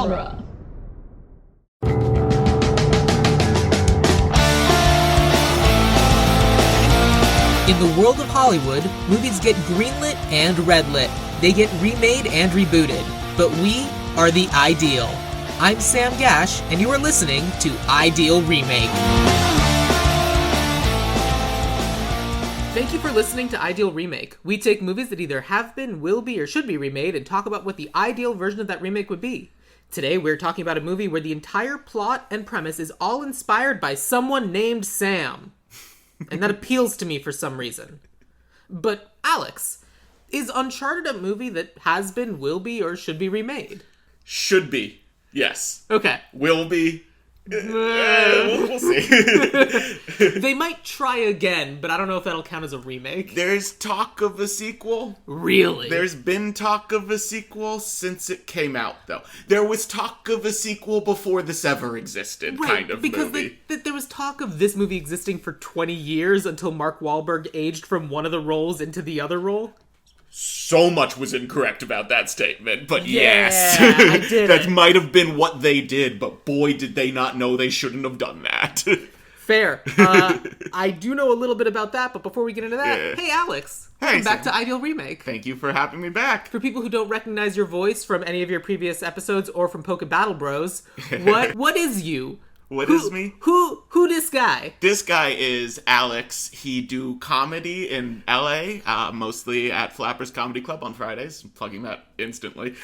genre. In the world of Hollywood, movies get greenlit and redlit. They get remade and rebooted. But we are the ideal. I'm Sam Gasch, and you are listening to Ideal Remake. Thank you for listening to Ideal Remake. We take movies that either have been, will be, or should be remade and talk about what the ideal version of that remake would be. Today, we're talking about a movie where the entire plot and premise is all inspired by someone named Sam. And that appeals to me for some reason. But, Alex, is Uncharted a movie that has been, will be, or should be remade? Should be. Yes. Okay. Will be. We'll see. They might try again, but I don't know if that'll count as a remake. There's talk of a sequel. Really? There's been talk of a sequel since it came out, though. There was talk of a sequel before this ever existed, Right, kind of because movie. there was talk of this movie existing for 20 years until Mark Wahlberg aged from one of the roles into the other role. So much was incorrect about that statement, but Yeah, yes. I did That it. might have been what they did, but boy, did they not know they shouldn't have done that. Fair. I do know a little bit about that, but before we get into that, Yeah. hey Alex, Hey, welcome back Sam. to Ideal Remake. Thank you for having me back. For people who don't recognize your voice from any of your previous episodes or from Poke Battle Bros, what is you? What is me? Who this guy? This guy is Alex. He do comedy in LA, mostly at Flappers Comedy Club on Fridays. I'm plugging that instantly.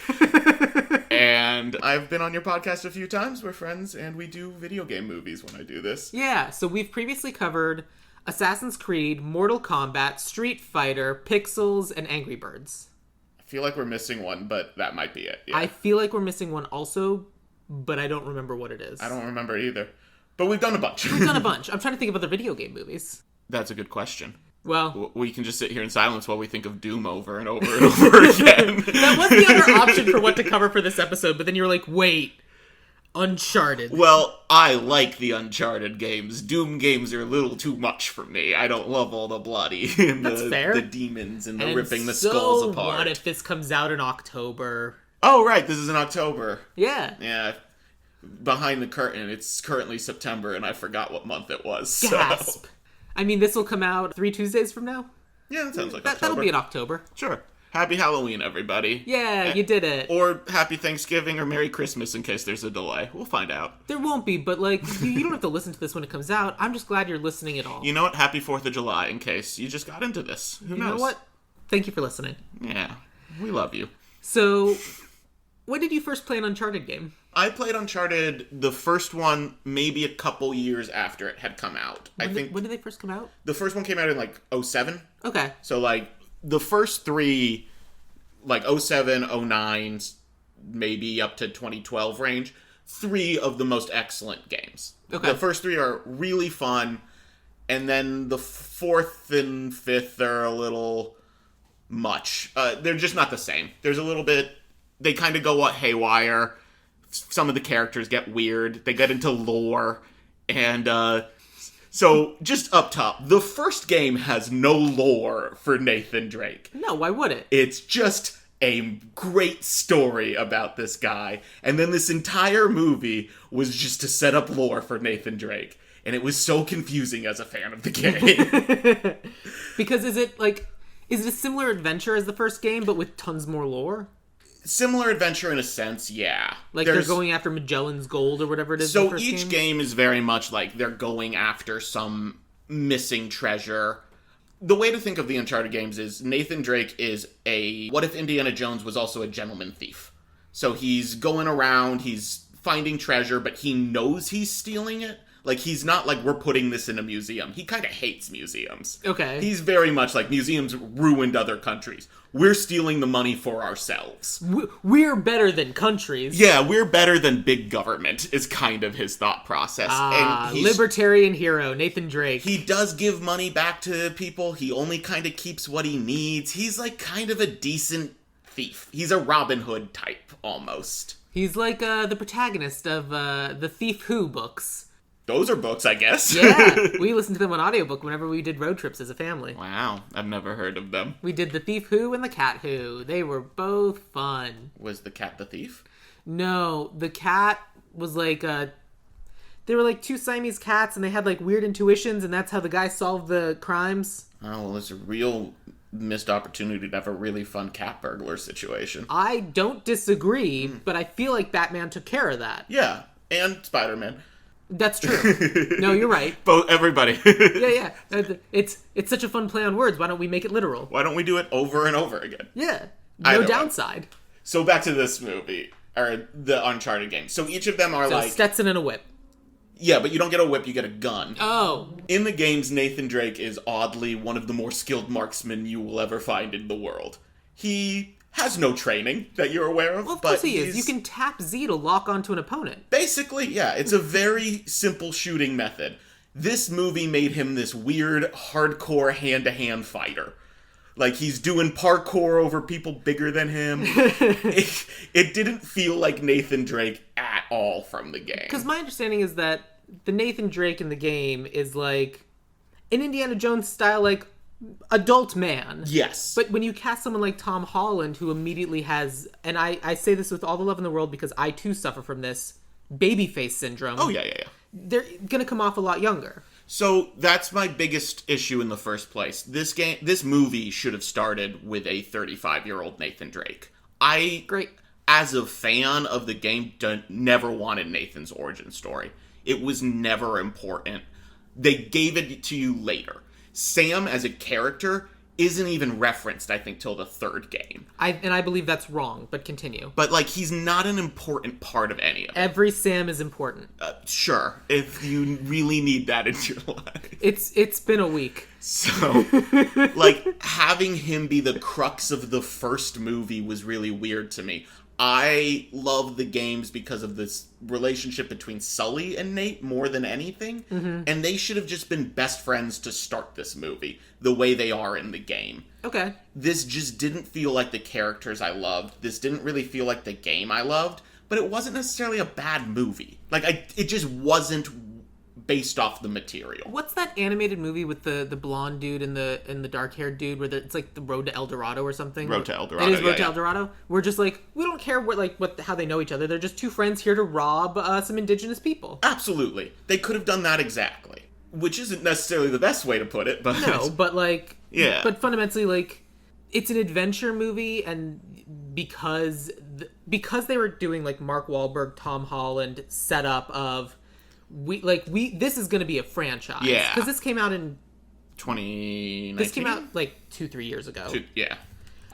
And I've been on your podcast a few times. We're friends, and we do video game movies when I do this. Yeah, so we've previously covered Assassin's Creed, Mortal Kombat, Street Fighter, Pixels, and Angry Birds. I feel like we're missing one, but that might be it. Yeah. I feel like we're missing one also, but I don't remember what it is. I don't remember either. But we've done a bunch. We've done a bunch. I'm trying to think of other video game movies. That's a good question. Well, We can just sit here in silence while we think of Doom over and over and over again. that was the other option for what to cover for this episode, but then you were like, wait, Uncharted. Well, I like the Uncharted games. Doom games are a little too much for me. I don't love all the bloody and That's fair. the demons and the And ripping the so skulls apart. what if this comes out in October? Oh, right, this is in October. Yeah. Yeah, behind the curtain, it's currently September, and I forgot what month it was. So. Gasp. I mean, this will come out 3 Tuesdays from now? Yeah, that sounds like That'll October. be in October. Sure. Happy Halloween, everybody. Yeah, you did it. Or Happy Thanksgiving or Merry Christmas in case there's a delay. We'll find out. There won't be, but like, you don't have to listen to this when it comes out. I'm just glad you're listening at all. You know what? Happy 4th of July in case you just got into this. Who knows? You know what? Thank you for listening. Yeah, we love you. So, when did you first play an Uncharted game? I played Uncharted, the first one, maybe a couple years after it had come out. When did they first come out? The first one came out in, like, 07. Okay. So, like, the first three, like, 07, 09, maybe up to 2012 range, 3 of the most excellent games. Okay. The first 3 are really fun, and then the 4th and 5th are a little much. They're just not the same. There's a little bit... They kind of go haywire. Some of the characters get weird. They get into lore. And, so, just up top, the first game has no lore for Nathan Drake. No, why would it? It's just a great story about this guy. And then this entire movie was just to set up lore for Nathan Drake. And it was so confusing as a fan of the game. Because is it a similar adventure as the first game, but with tons more lore? Similar adventure in a sense, yeah. Like they're going after Magellan's Gold or whatever it is. in the So first each game is very much like they're going after some missing treasure. The way to think of the Uncharted games is Nathan Drake is what if Indiana Jones was also a gentleman thief? So he's going around, he's finding treasure, but he knows he's stealing it. Like, he's not like, we're putting this in a museum. He kind of hates museums. Okay. He's very much like, museums ruined other countries. We're stealing the money for ourselves. We're better than countries. Yeah, we're better than big government, is kind of his thought process. And Libertarian hero, Nathan Drake. he does give money back to people. He only kind of keeps what he needs. He's like kind of a decent thief. He's a Robin Hood type, almost. He's like the protagonist of the Thief Who books. Those are books, I guess. Yeah, we listened to them on audiobook whenever we did road trips as a family. Wow, I've never heard of them. We did The Thief Who and The Cat Who. They were both fun. Was the cat the thief? No, the cat was like they were like two Siamese cats, and they had like weird intuitions, and that's how the guy solved the crimes. Oh, well, it's a real missed opportunity to have a really fun cat burglar situation. I don't disagree, but I feel like Batman took care of that. Yeah, and Spider-Man. That's true. No, you're right. Both, everybody. Yeah. It's such a fun play on words. Why don't we make it literal? Why don't we do it over and over again? Yeah. Either No way. downside. So back to this movie, or the Uncharted game. So each of them are So like... Stetson and a whip. Yeah, but you don't get a whip, you get a gun. Oh. In the games, Nathan Drake is oddly one of the more skilled marksmen you will ever find in the world. He has no training that you're aware of. Well, of but course he is. You can tap Z to lock onto an opponent. Basically, yeah, it's a very simple shooting method. This movie made him this weird, hardcore hand-to-hand fighter. Like, he's doing parkour over people bigger than him. It didn't feel like Nathan Drake at all from the game. Because my understanding is that the Nathan Drake in the game is like an Indiana Jones style, like, adult man. Yes. But when you cast someone like Tom Holland, who immediately has, and I say this with all the love in the world because I too suffer from this, babyface syndrome. Oh, yeah. They're going to come off a lot younger. So that's my biggest issue in the first place. This movie should have started with a 35-year-old Nathan Drake. Great. As a fan of the game, never wanted Nathan's origin story. It was never important. They gave it to you later. Sam, as a character, isn't even referenced, I think, till the third game. I believe that's wrong, but continue. But, like, he's not an important part of any of it. Every Sam is important. Sure, if you really need that in your life. It's been a week. So, like, having him be the crux of the first movie was really weird to me. I love the games because of this relationship between Sully and Nate more than anything. Mm-hmm. And they should have just been best friends to start this movie, the way they are in the game. Okay. This just didn't feel like the characters I loved. This didn't really feel like the game I loved. But it wasn't necessarily a bad movie. Like, it just wasn't based off the material. What's that animated movie with the blonde dude and the dark haired dude where it's like the Road to El Dorado or something? Road to El Dorado. It is Road to El Dorado. We're just like, we don't care how they know each other. They're just two friends here to rob some indigenous people. Absolutely. They could have done that exactly. Which isn't necessarily the best way to put it, but... No, but like... Yeah. But fundamentally, like, it's an adventure movie, and because they were doing like Mark Wahlberg, Tom Holland setup of... this is going to be a franchise. Yeah. Because this came out in 2019? This came out like 2-3 years ago. Yeah.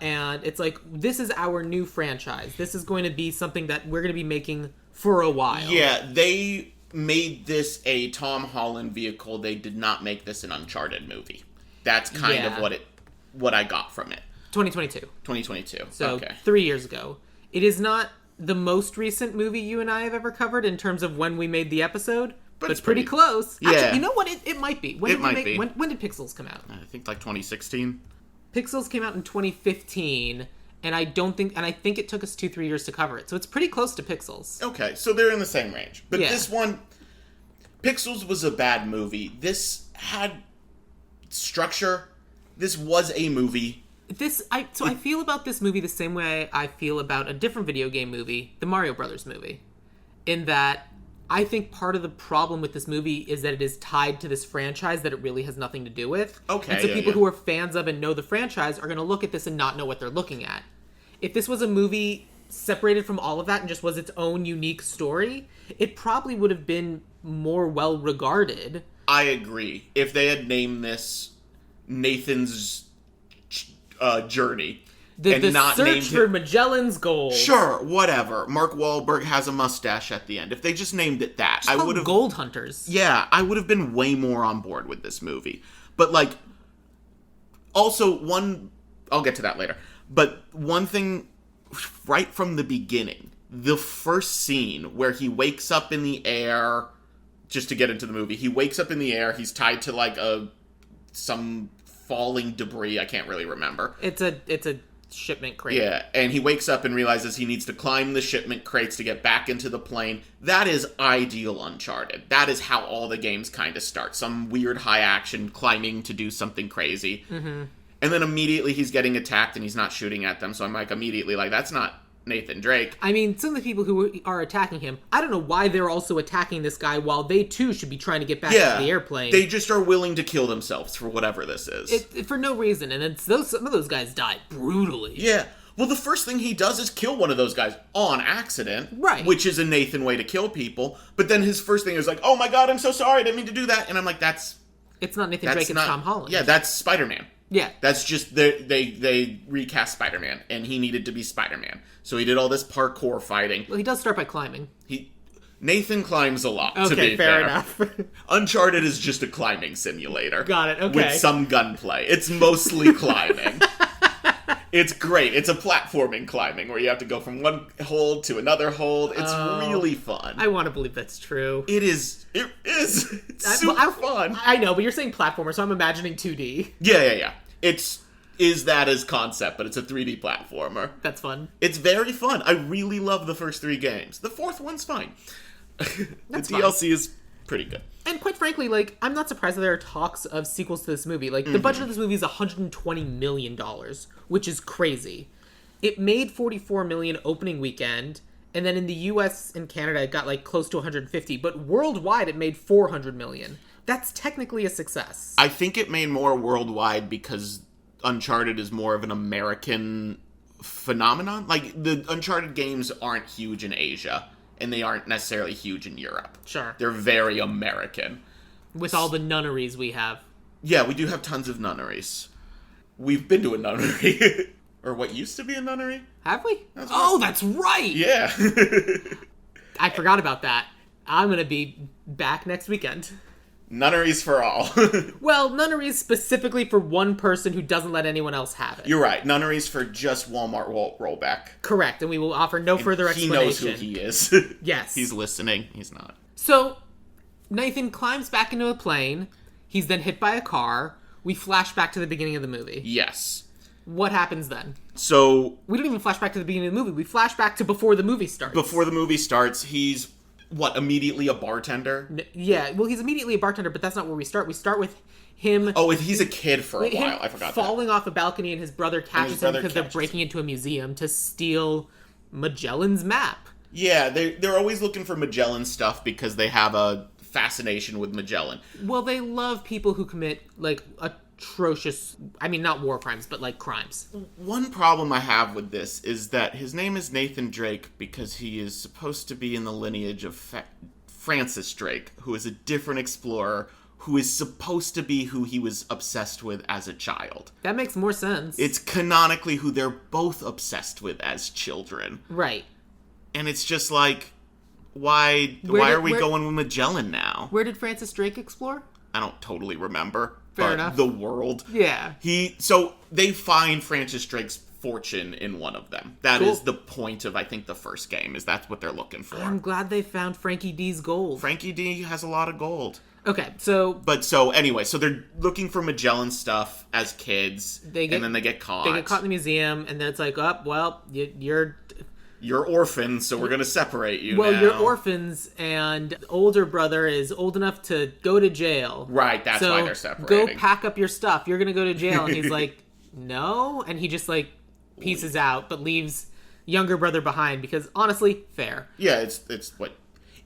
And it's like, this is our new franchise. This is going to be something that we're going to be making for a while. Yeah, they made this a Tom Holland vehicle. They did not make this an Uncharted movie. That's kind of what I got from it. 2022. 2022. So, okay. 3 years ago. It is not the most recent movie you and I have ever covered in terms of when we made the episode, but it's pretty close. Yeah. Actually, you know what? It might be. When did Pixels come out? I think like 2016. Pixels came out in 2015, and I think it took us 2-3 years to cover it. So it's pretty close to Pixels. Okay, so they're in the same range. But Yeah. this one, Pixels was a bad movie. This had structure. This was a movie. I feel about this movie the same way I feel about a different video game movie, the Mario Brothers movie, in that I think part of the problem with this movie is that it is tied to this franchise that it really has nothing to do with. Okay, and so yeah, people yeah. who are fans of and know the franchise are going to look at this and not know what they're looking at. If this was a movie separated from all of that and just was its own unique story, it probably would have been more well regarded. I agree. If they had named this Nathan's journey, The not search named for Magellan's Gold. Sure, whatever. Mark Wahlberg has a mustache at the end. If they just named it that, It's called Gold Hunters. Yeah, I would have been way more on board with this movie. But, like, also, I'll get to that later. But one thing, right from the beginning, the first scene where he wakes up in the air, just to get into the movie, he wakes up in the air, he's tied to, like, some falling debris, I can't really remember. It's a shipment crate. Yeah, and he wakes up and realizes he needs to climb the shipment crates to get back into the plane. That is ideal Uncharted. That is how all the games kind of start. Some weird high action climbing to do something crazy. Mm-hmm. And then immediately he's getting attacked and he's not shooting at them. So I'm like, immediately, like, that's not Nathan Drake. I mean, some of the people who are attacking him, I don't know why they're also attacking this guy while they too should be trying to get back to the airplane. They just are willing to kill themselves for whatever this is. For no reason, and it's some of those guys died brutally. Yeah. Well, the first thing he does is kill one of those guys on accident. Right. Which is a Nathan way to kill people. But then his first thing is like, oh my god, I'm so sorry, I didn't mean to do that. And I'm like, It's not Nathan Drake, it's Tom Holland. Yeah, that's Spider-Man. Yeah. That's just, they recast Spider-Man, and he needed to be Spider-Man. So he did all this parkour fighting. Well, he does start by climbing. Nathan climbs a lot, to Okay, be fair fair. enough. Uncharted is just a climbing simulator. Got it, okay. With some gunplay. It's mostly climbing. It's great. It's a platforming climbing where you have to go from one hold to another hold. It's really fun. I want to believe that's true. It is. It's super fun. I know, but you're saying platformer, so I'm imagining 2D. Yeah. Is that as concept, but it's a 3D platformer. That's fun. It's very fun. I really love the first 3 games. The 4th one's fine. The DLC is pretty good. And quite frankly, like, I'm not surprised that there are talks of sequels to this movie. Like, the budget of this movie is $120 million, which is crazy. It made $44 million opening weekend, and then in the US and Canada, it got, like, close to $150. But worldwide, it made $400 million. That's technically a success. I think it made more worldwide because Uncharted is more of an American phenomenon. Like, the Uncharted games aren't huge in Asia, and they aren't necessarily huge in Europe. Sure. They're very American. With all the nunneries we have. Yeah, we do have tons of nunneries. We've been to a nunnery. Or what used to be a nunnery. Have we? That's right! Yeah. I forgot about that. I'm gonna be back next weekend. Nunneries for all. Well, nunneries specifically for one person who doesn't let anyone else have it. You're right. Nunneries for just Walmart rollback. Correct, and we will offer no further explanation. He knows who he is. Yes. He's listening. He's not. So, Nathan climbs back into a plane. He's then hit by a car. We flash back to the beginning of the movie. Yes. What happens then? So... We don't even flash back to the beginning of the movie. We flash back to before the movie starts. Before the movie starts, he's... What, immediately a bartender? Yeah, well, he's immediately a bartender, but that's not where we start. We start with him... Oh, he's a kid for a while. I forgot falling off a balcony, and his brother catches him because they're breaking into a museum to steal Magellan's map. Yeah, they're always looking for Magellan stuff because they have a fascination with Magellan. Well, they love people who commit, like, atrocious... I mean, not war crimes, but, like, crimes. One problem I have with this is that his name is Nathan Drake because he is supposed to be in the lineage of Francis Drake, who is a different explorer, who is supposed to be who he was obsessed with as a child. That makes more sense. It's canonically who they're both obsessed with as children. Right. And it's just like, why are we going with Magellan now? Where did Francis Drake explore? I don't totally remember. Fair but enough. The world. Yeah. So they find Francis Drake's fortune in one of them. That Cool. is the point of, I think, the first game, is that's what they're looking for. I'm glad they found Frankie D's gold. Frankie D has a lot of gold. Okay, so... Anyway, so they're looking for Magellan stuff as kids, and then they get caught. They get caught in the museum, and then it's like, oh, well, you're... You're orphans, so we're going to separate you Well, now. you're orphans, and older brother is old enough to go to jail. Right, that's why they're separating. Go pack up your stuff. You're going to go to jail. And he's like, no. And he just, like, pieces out, but leaves younger brother behind because, honestly, fair. Yeah, it's what...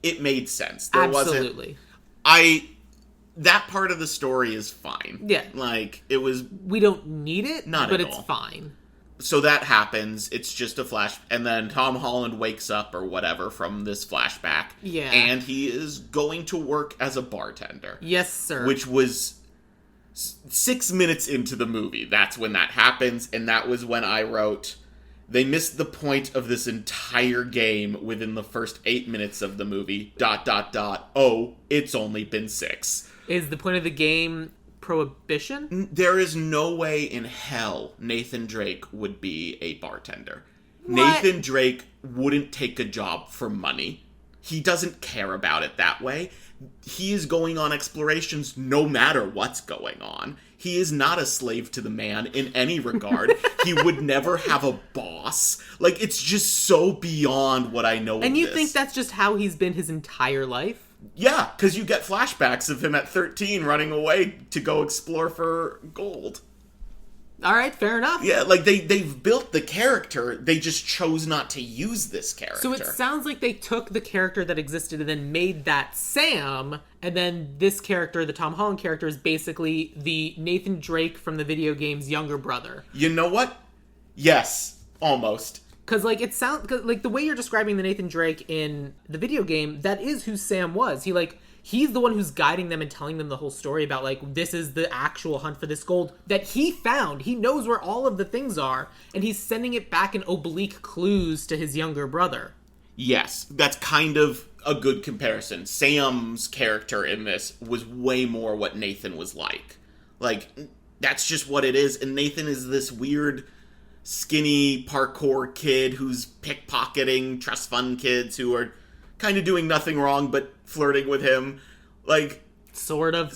It made sense. Absolutely. That part of the story is fine. Yeah. Like, it was... We don't need it, but it's fine. So that happens. It's just a flash. And then Tom Holland wakes up or whatever from this flashback. Yeah. And he is going to work as a bartender. Yes, sir. Which was 6 minutes into the movie. That's when that happens. And that was when I wrote, they missed the point of this entire game within the first 8 minutes of the movie. ... Oh, it's only been 6. Is the point of the game... prohibition? There is no way in hell Nathan Drake would be a bartender. What? Nathan Drake wouldn't take a job for money. He doesn't care about it that way. He is going on explorations no matter what's going on. He is not a slave to the man in any regard. He would never have a boss. Like, it's just so beyond what I know. And you think that's just how he's been his entire life? Yeah, because you get flashbacks of him at 13 running away to go explore for gold. All right, fair enough. Yeah, like they've built the character, they just chose not to use this character. So it sounds like they took the character that existed and then made that Sam, and then this character, the Tom Holland character, is basically the Nathan Drake from the video game's younger brother. You know what? Yes, almost. Because, like, it sounds... like, the way you're describing the Nathan Drake in the video game, that is who Sam was. He's the one who's guiding them and telling them the whole story about, like, this is the actual hunt for this gold that he found. He knows where all of the things are, and he's sending it back in oblique clues to his younger brother. Yes, that's kind of a good comparison. Sam's character in this was way more what Nathan was like. Like, that's just what it is, and Nathan is this weird, skinny parkour kid who's pickpocketing trust fund kids who are kind of doing nothing wrong but flirting with him. Like, sort of,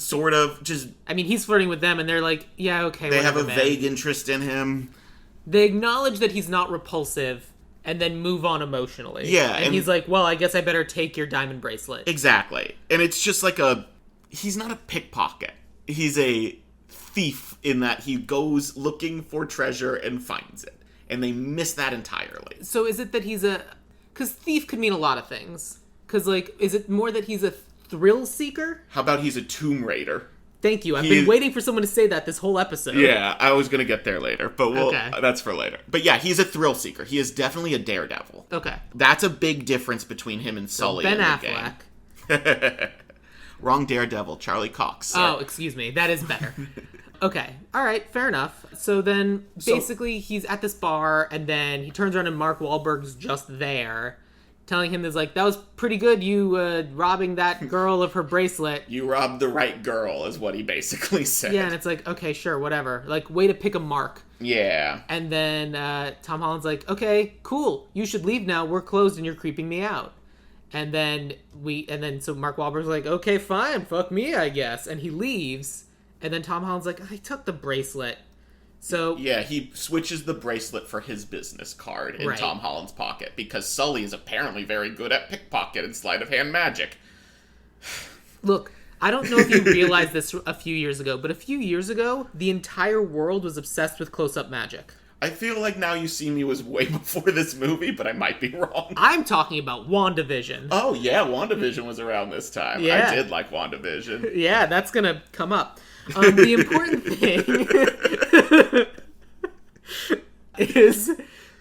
just... I mean, he's flirting with them, and they're like, yeah, okay, they whatever, have a vague interest in him. They acknowledge that he's not repulsive, and then move on emotionally. Yeah, and he's like, well, I guess I better take your diamond bracelet. Exactly. And it's just like he's not a pickpocket. He's a thief in that he goes looking for treasure and finds it. And they miss that entirely. So is it that he's because thief could mean a lot of things. Because, like, is it more that he's a thrill seeker? How about he's a tomb raider? Thank you. I've been waiting for someone to say that this whole episode. Yeah, I was going to get there later, but that's for later. But yeah, he's a thrill seeker. He is definitely a daredevil. Okay. That's a big difference between him and Sully in the Affleck. game. Wrong Daredevil, Charlie Cox. Sir. Oh, excuse me. That is better. Okay. All right. Fair enough. So then, basically, he's at this bar, and then he turns around and Mark Wahlberg's just there, telling him, "Is like, that was pretty good, you robbing that girl of her bracelet. You robbed the right girl," is what he basically said. Yeah, and it's like, okay, sure, whatever. Like, way to pick a mark. Yeah. And then Tom Holland's like, okay, cool. You should leave now. We're closed, and you're creeping me out. And then so Mark Wahlberg's like, okay, fine, fuck me, I guess. And he leaves. And then Tom Holland's like, I took the bracelet. So yeah, he switches the bracelet for his business card in Tom Holland's pocket because Sully is apparently very good at pickpocket and sleight of hand magic. Look, I don't know if you realized this a few years ago, but a few years ago, the entire world was obsessed with close-up magic. I feel like Now You See Me was way before this movie, but I might be wrong. I'm talking about WandaVision. Oh, yeah, WandaVision was around this time. Yeah. I did like WandaVision. Yeah, that's going to come up. The important thing is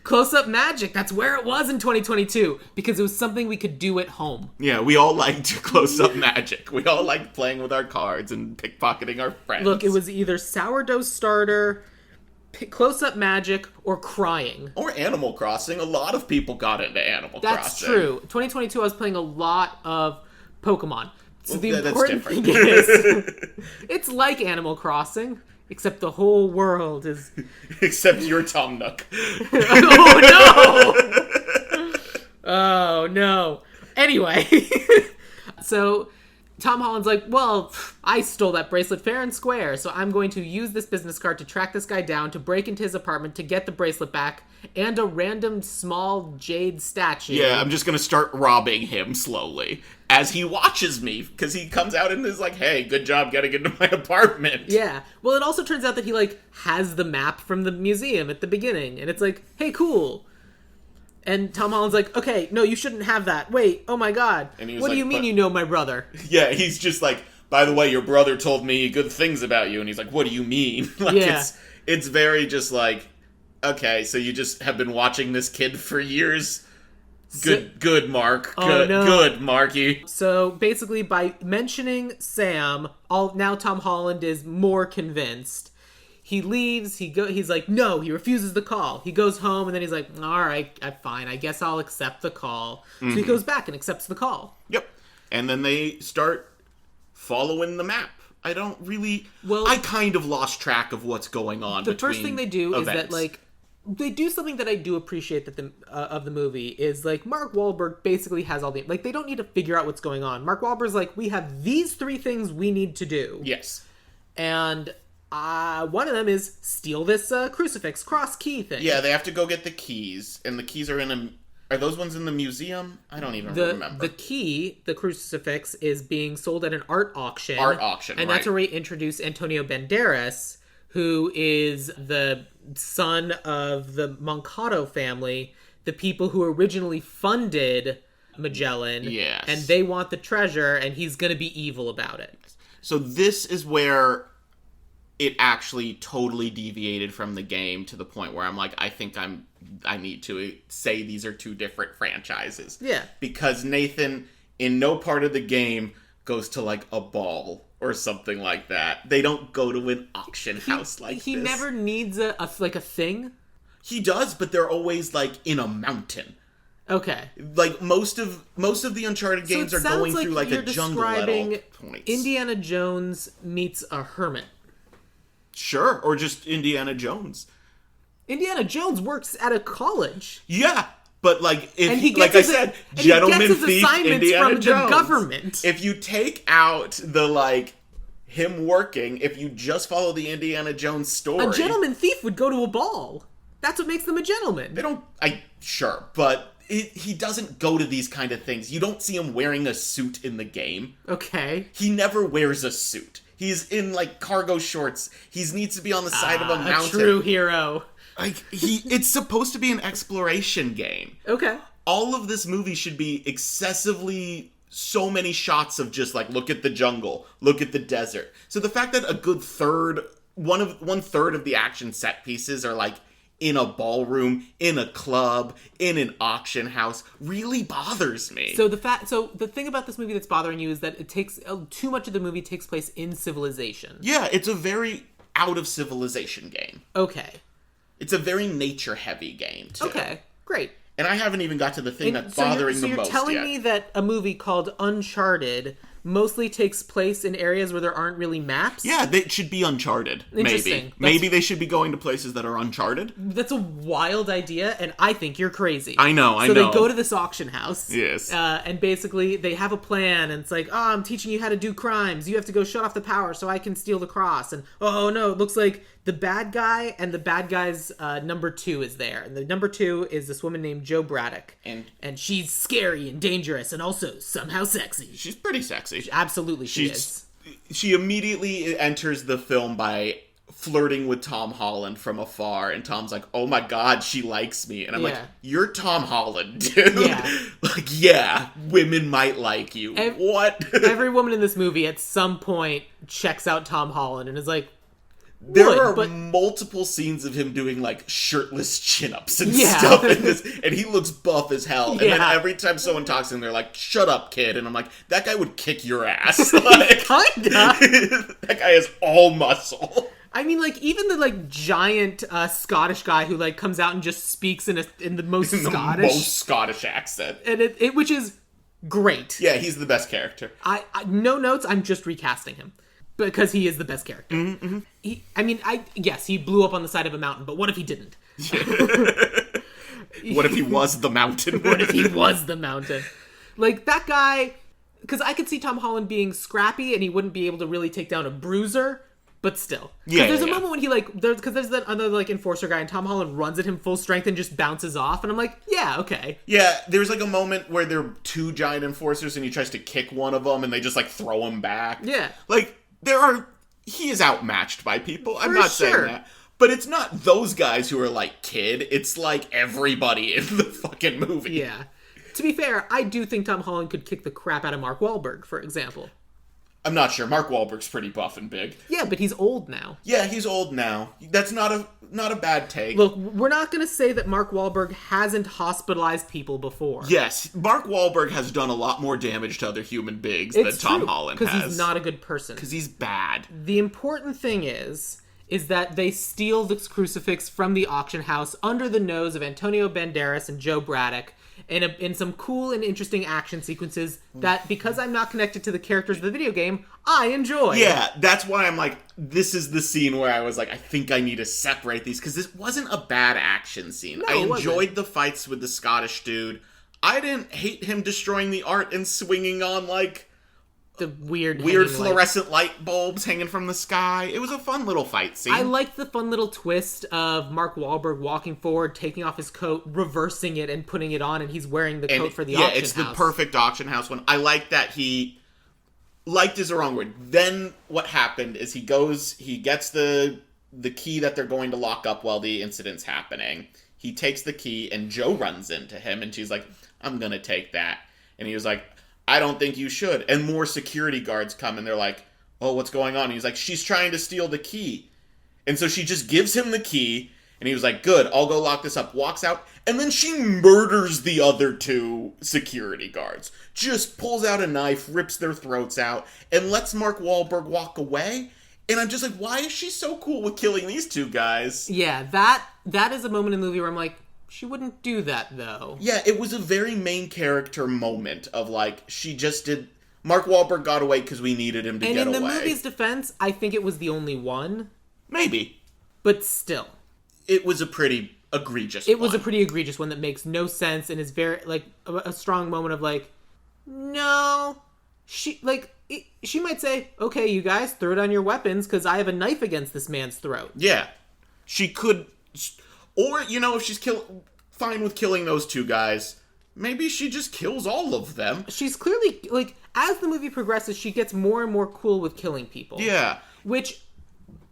close-up magic. That's where it was in 2022, because it was something we could do at home. Yeah, we all liked close-up magic. We all liked playing with our cards and pickpocketing our friends. Look, it was either sourdough starter, close-up magic, or crying. Or Animal Crossing. A lot of people got into Animal Crossing. That's true. 2022, I was playing a lot of Pokemon. So the important thing is, it's like Animal Crossing, except the whole world is... Except you're Tom Nook. Oh, no! Oh, no. Anyway, so Tom Holland's like, well, I stole that bracelet fair and square, so I'm going to use this business card to track this guy down, to break into his apartment, to get the bracelet back, and a random small jade statue. Yeah, I'm just going to start robbing him slowly as he watches me, because he comes out and is like, hey, good job getting into my apartment. Yeah. Well, it also turns out that he, like, has the map from the museum at the beginning, and it's like, hey, cool. And Tom Holland's like, okay, no, you shouldn't have that. Wait, oh my god. What do you mean you know my brother? Yeah, he's just like, by the way, your brother told me good things about you. And he's like, what do you mean? Like, yeah. It's very just like, okay, so you just have been watching this kid for years? Good, Mark. Good, Marky. So basically, by mentioning Sam, now Tom Holland is more convinced. He leaves, he's like, no, he refuses the call. He goes home, and then he's like, all right, fine, I guess I'll accept the call. Mm-hmm. So he goes back and accepts the call. Yep. And then they start following the map. I don't really... Well, I kind of lost track of what's going on between the first thing they do events. Is that, like, they do something that I do appreciate of the movie, is, like, Mark Wahlberg basically has all the... Like, they don't need to figure out what's going on. Mark Wahlberg's like, we have these 3 things we need to do. Yes. And... one of them is steal this crucifix cross key thing. Yeah, they have to go get the keys, and the keys are are those ones in the museum? I don't even remember. The key, the crucifix, is being sold at an art auction. And that's where we introduce Antonio Banderas, who is the son of the Mankato family, the people who originally funded Magellan. Yes. And they want the treasure, and he's going to be evil about it. So this is where it actually totally deviated from the game to the point where I'm like, I think I need to say these are two different franchises. Yeah. Because Nathan, in no part of the game, goes to, like, a ball or something like that. They don't go to an auction house like this. He never needs a thing? He does, but they're always, like, in a mountain. Okay. Like, most of the Uncharted games are going through, like, a jungle at all points. Indiana Jones meets a hermit. Sure, or just Indiana Jones. Indiana Jones works at a college. Yeah, but like if and he like I said, gentleman thief Indiana from Jones. The government. If you take out the like him working, if you just follow the Indiana Jones story, a gentleman thief would go to a ball. That's what makes them a gentleman. They don't. Sure, but he doesn't go to these kind of things. You don't see him wearing a suit in the game. Okay. He never wears a suit. He's in, like, cargo shorts. He needs to be on the side of a mountain. A true hero. Like, it's supposed to be an exploration game. Okay. All of this movie should be excessively so many shots of just, like, look at the jungle, look at the desert. So the fact that a good one third of the action set pieces are, like, in a ballroom, in a club, in an auction house, really bothers me. So the thing about this movie that's bothering you is that it takes too much of the movie takes place in civilization. Yeah, it's a very out of civilization game. Okay. It's a very nature heavy game too. Okay, great. And I haven't even got to the thing that's bothering the most yet. So you're telling me that a movie called Uncharted mostly takes place in areas where there aren't really maps? Yeah, they should be Uncharted. Interesting. Maybe they should be going to places that are uncharted. That's a wild idea, and I think you're crazy. I know. So they go to this auction house. Yes. And basically, they have a plan, and it's like, oh, I'm teaching you how to do crimes. You have to go shut off the power so I can steal the cross. And, oh, no, it looks like the bad guy and the bad guy's number 2 is there. And the number 2 is this woman named Jo Braddock. And she's scary and dangerous and also somehow sexy. She's pretty sexy. Absolutely she is. She immediately enters the film by flirting with Tom Holland from afar, and Tom's like, oh my god, she likes me. And I'm like, you're Tom Holland, dude. Yeah. Like, yeah, women might like you. What? Every woman in this movie at some point checks out Tom Holland and is like, there are multiple scenes of him doing, like, shirtless chin-ups and stuff in this, and he looks buff as hell. And then every time someone talks to him, they're like, shut up, kid. And I'm like, that guy would kick your ass. Like, kinda. That guy is all muscle. I mean, like, even the, like, giant Scottish guy who, like, comes out and just speaks in the most Scottish accent. And which is great. Yeah, he's the best character. I no notes, I'm just recasting him. Because he is the best character. Mm-hmm. Yes, he blew up on the side of a mountain, but what if he didn't? What if he was the mountain? What if he was the mountain? Like, that guy... Because I could see Tom Holland being scrappy, and he wouldn't be able to really take down a bruiser, but still. Yeah, there's a moment when he, like... Because there's that other, like, enforcer guy, and Tom Holland runs at him full strength and just bounces off, and I'm like, yeah, okay. Yeah, there's, like, a moment where there are 2 giant enforcers, and he tries to kick one of them, and they just, like, throw him back. Yeah. Like... He is outmatched by people. I'm not saying that. But it's not those guys who are like Kid. It's like everybody in the fucking movie. Yeah. To be fair, I do think Tom Holland could kick the crap out of Mark Wahlberg, for example. I'm not sure. Mark Wahlberg's pretty buff and big. Yeah, but he's old now. Yeah, he's old now. That's not a bad take. Look, we're not going to say that Mark Wahlberg hasn't hospitalized people before. Yes, Mark Wahlberg has done a lot more damage to other human beings than Tom Holland has. Because he's not a good person. Because he's bad. The important thing is that they steal the crucifix from the auction house under the nose of Antonio Banderas and Jo Braddock in some cool and interesting action sequences that, because I'm not connected to the characters of the video game, I enjoy. Yeah, that's why I'm like, this is the scene where I was like, I think I need to separate these, because this wasn't a bad action scene. No, I enjoyed the fights with the Scottish dude. I didn't hate him destroying the art and swinging on, like... the weird fluorescent light bulbs hanging from the sky. It was a fun little fight scene. I liked the fun little twist of Mark Wahlberg walking forward, taking off his coat, reversing it, and putting it on, and he's wearing the coat for the auction house. Yeah, it's the perfect auction house one. I like that liked is the wrong word. Then what happened is he gets the the key that they're going to lock up while the incident's happening. He takes the key, and Joe runs into him, and she's like, I'm gonna take that. And he was like, I don't think you should. And more security guards come, and they're like, oh, what's going on? And he's like, she's trying to steal the key. And so she just gives him the key, and he was like, good, I'll go lock this up. Walks out, and then she murders the other 2 security guards. Just pulls out a knife, rips their throats out, and lets Mark Wahlberg walk away. And I'm just like, why is she so cool with killing these 2 guys? Yeah, that is a moment in the movie where I'm like, she wouldn't do that, though. Yeah, it was a very main character moment of, like, she just did... Mark Wahlberg got away because we needed him to get away. And in the movie's defense, I think it was the only one. Maybe. But still. It was a pretty egregious one. It was a pretty egregious one that makes no sense and is very, like, a strong moment of, like, no... She might say, okay, you guys, throw down your weapons, because I have a knife against this man's throat. Yeah. She could... Or, if she's fine with killing those 2 guys, maybe she just kills all of them. She's clearly, like, as the movie progresses, she gets more and more cool with killing people. Yeah. Which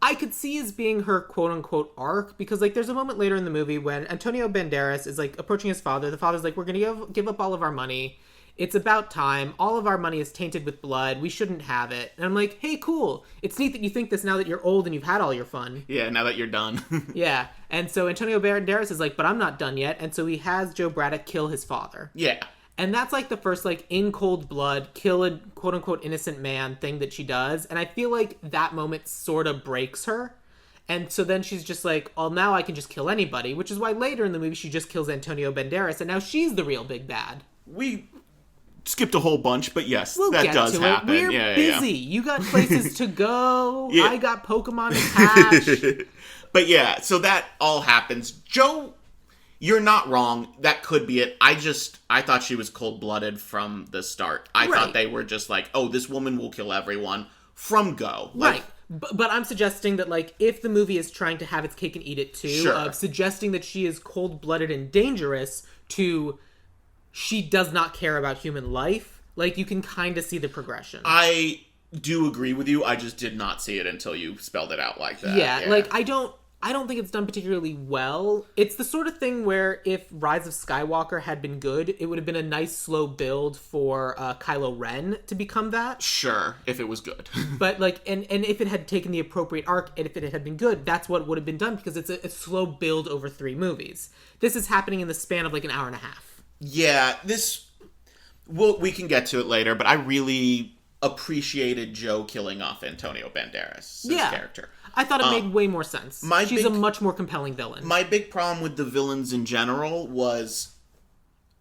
I could see as being her quote-unquote arc, because, like, there's a moment later in the movie when Antonio Banderas is, like, approaching his father. The father's like, we're gonna give up all of our money. It's about time. All of our money is tainted with blood. We shouldn't have it. And I'm like, hey, cool. It's neat that you think this now that you're old and you've had all your fun. Yeah, now that you're done. Yeah. And so Antonio Banderas is like, but I'm not done yet. And so he has Joe Braddock kill his father. Yeah. And that's like the first, like, in cold blood, kill a quote-unquote innocent man thing that she does. And I feel like that moment sort of breaks her. And so then she's just like, well, now I can just kill anybody. Which is why later in the movie she just kills Antonio Banderas. And now she's the real big bad. We skipped a whole bunch, but yes, we'll that does happen. We're busy. Yeah. You got places to go. Yeah. I got Pokemon to catch. But yeah, so that all happens. Joe, you're not wrong. That could be it. I thought she was cold-blooded from the start. I thought they were just like, oh, this woman will kill everyone from go. Like, But I'm suggesting that, like, if the movie is trying to have its cake and eat it too, of suggesting that she is cold-blooded and dangerous to... she does not care about human life. Like, you can kind of see the progression. I do agree with you. I just did not see it until you spelled it out like that. Yeah. Like, I don't think it's done particularly well. It's the sort of thing where if Rise of Skywalker had been good, it would have been a nice slow build for Kylo Ren to become that. Sure, if it was good. But, like, and if it had taken the appropriate arc, and if it had been good, that's what would have been done, because it's a slow build over 3 movies. This is happening in the span of, like, an hour and a half. Yeah, we can get to it later, but I really appreciated Joe killing off Antonio Banderas' character. I thought it made way more sense. She's a much more compelling villain. My big problem with the villains in general was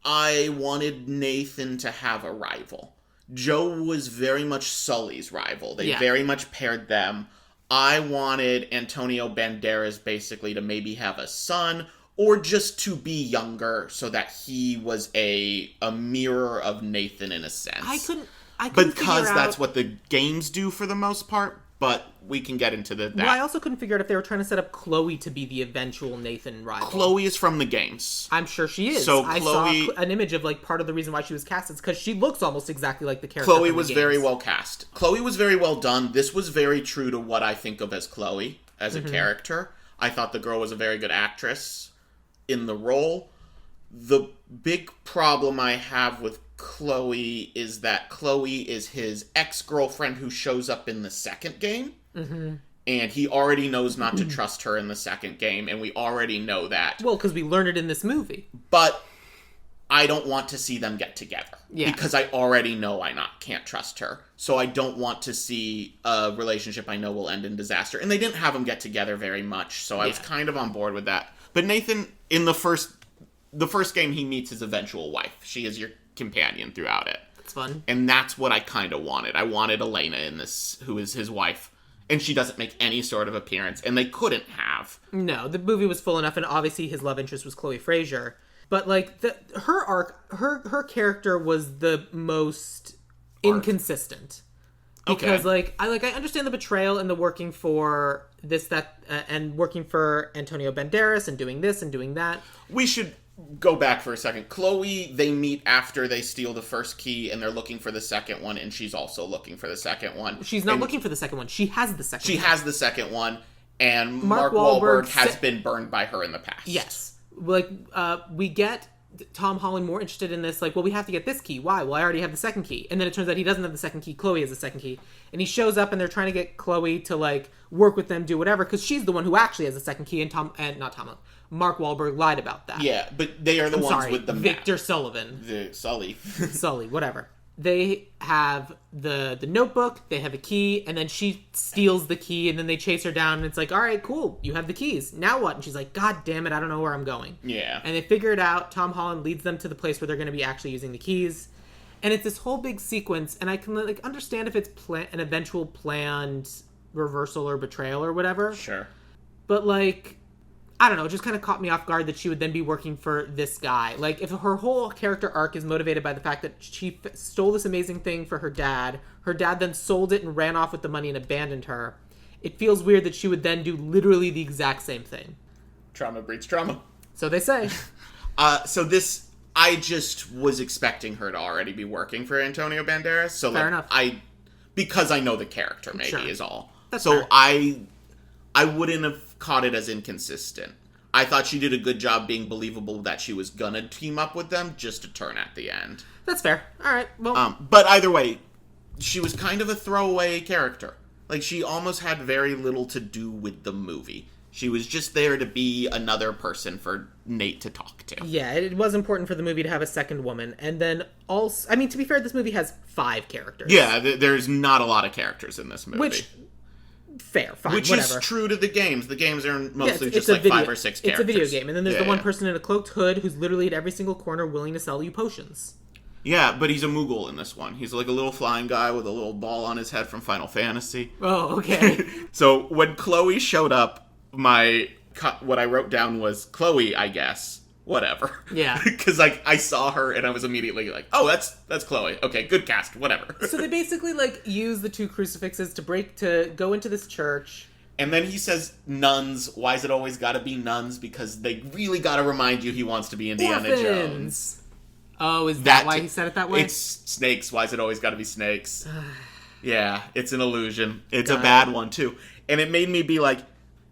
I wanted Nathan to have a rival. Joe was very much Sully's rival. They very much paired them. I wanted Antonio Banderas basically to maybe have a son, or just to be younger so that he was a mirror of Nathan in a sense. I couldn't because that's what the games do for the most part, but we can get into that. Well, I also couldn't figure out if they were trying to set up Chloe to be the eventual Nathan rival. Chloe is from the games. I'm sure she is. So I Chloe... saw an image of, like, part of the reason why she was cast is because she looks almost exactly like the character Chloe from the was games. very well cast. Chloe was very well done. This was very true to what I think of as Chloe, as a character. I thought the girl was a very good actress in the role. The big problem I have with Chloe is that Chloe is his ex-girlfriend who shows up in the second game. Mm-hmm. And he already knows not to trust her in the second game, and we already know that. Well, because we learned it in this movie. But I don't want to see them get together. Yeah. Because I already know can't trust her. So I don't want to see a relationship I know will end in disaster. And they didn't have them get together very much, so I was kind of on board with that. But Nathan, in the first game, he meets his eventual wife. She is your companion throughout it. It's fun. And that's what I kind of wanted. I wanted Elena in this, who is his wife. And she doesn't make any sort of appearance. And they couldn't have. No, the movie was full enough, and obviously his love interest was Chloe Frazer. But, like, her arc, her character was the most inconsistent. Because, I understand the betrayal and the working for and working for Antonio Banderas and doing this and doing that. We should go back for a second. Chloe, they meet after they steal the first key, and they're looking for the second one, and she's also looking for the second one. She's not looking for the second one. She has the second one. She has the second one, and Mark Mark Wahlberg Wahlberg has been burned by her in the past. Yes. Like, we get Tom Holland more interested in this, like, well, we have to get this key. Why? Well, I already have the second key. And then it turns out he doesn't have the second key. Chloe has the second key. And he shows up, and they're trying to get Chloe to, like, work with them, do whatever, because she's the one who actually has the second key, and Mark Wahlberg lied about that. Yeah, but they are the ones with the Victor map. Sullivan. Sully. Sully, whatever. They have the notebook, they have a key, and then she steals the key, and then they chase her down, and it's like, all right, cool, you have the keys. Now what? And she's like, God damn it, I don't know where I'm going. Yeah. And they figure it out. Tom Holland leads them to the place where they're going to be actually using the keys. And it's this whole big sequence, and I can like understand if it's an eventual planned reversal or betrayal or whatever. Sure. But like, I don't know, it just kind of caught me off guard that she would then be working for this guy. Like, if her whole character arc is motivated by the fact that she stole this amazing thing for her dad then sold it and ran off with the money and abandoned her, it feels weird that she would then do literally the exact same thing. Trauma breeds trauma. So they say. I just was expecting her to already be working for Antonio Banderas. So Fair enough. Because I know the character, maybe, Sure. is all. That's so fair. I wouldn't have caught it as inconsistent. I thought she did a good job being believable that she was gonna team up with them just to turn at the end. That's fair. All right. Well, But either way, she was kind of a throwaway character. Like, she almost had very little to do with the movie. She was just there to be another person for Nate to talk to. yeah, it was important for the movie to have a second woman. And then also, I mean, to be fair, this movie has 5 characters. Yeah, there's not a lot of characters in this movie. Fair, fine, Which whatever. is true to the games. The games are mostly it's just a like video, 5 or 6 characters. It's a video game. And then there's the one Yeah. person in a cloaked hood who's literally at every single corner willing to sell you potions. Yeah, but he's a Moogle in this one. He's like a little flying guy with a little ball on his head from Final Fantasy. Oh, okay. So when Chloe showed up, what I wrote down was, Chloe, I guess. Whatever. Yeah. Because like I saw her and I was immediately like, oh, that's Chloe. Okay, good cast. Whatever. So they basically like use the 2 crucifixes to go into this church. And then he says, nuns. Why is it always got to be nuns? Because they really got to remind you he wants to be Indiana Orphans. Jones. Oh, is that why he said it that way? It's snakes. Why is it always got to be snakes? Yeah, it's an illusion. It's Got a bad one, too. And it made me be like,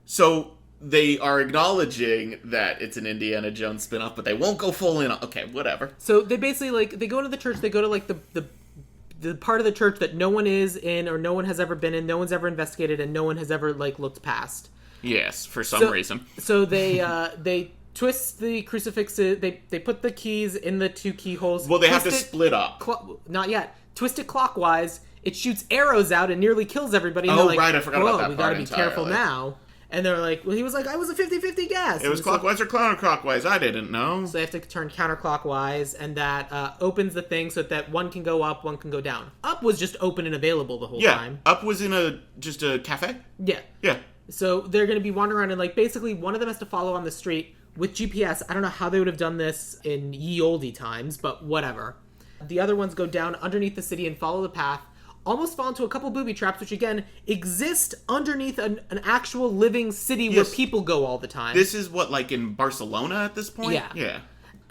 so they are acknowledging that it's an Indiana Jones spinoff, but they won't go full in. Okay, whatever. So they basically like they go into the church. They go to like the part of the church that no one is in or no one has ever been in, no one's ever investigated, and no one has ever like looked past. Yes, for some reason. So they twist the crucifixes. They put the keys in the 2 keyholes. Well, they have to split up. Not yet. Twist it clockwise. It shoots arrows out and nearly kills everybody. And Oh, they're like, right, I forgot about that we part gotta be careful entirely. now. And they're like, well, he was like, I was a 50-50 guess. It was clockwise or counterclockwise. I didn't know. So they have to turn counterclockwise, and that opens the thing so that one can go up, one can go down. Up was just open and available the whole time. Up was in just a cafe? Yeah. Yeah. So they're going to be wandering around, and like basically one of them has to follow on the street with GPS. I don't know how they would have done this in ye olde times, but whatever. The other ones go down underneath the city and follow the path. Almost fall into a couple booby traps, which again exist underneath an actual living city where people go all the time. This is what, like in Barcelona at this point? Yeah. Yeah.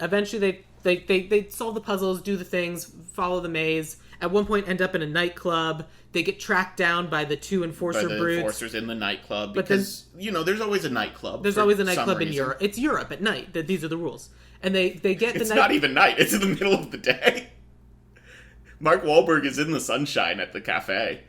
Eventually, they solve the puzzles, do the things, follow the maze. At one point, end up in a nightclub. They get tracked down by the 2 enforcer By the brutes. enforcers in the nightclub. But then- Because, there's always a nightclub. There's always a nightclub in Europe. It's Europe at night. These are the rules. And they get the It's night. not even night. It's in the middle of the day. Mark Wahlberg is in the sunshine at the cafe.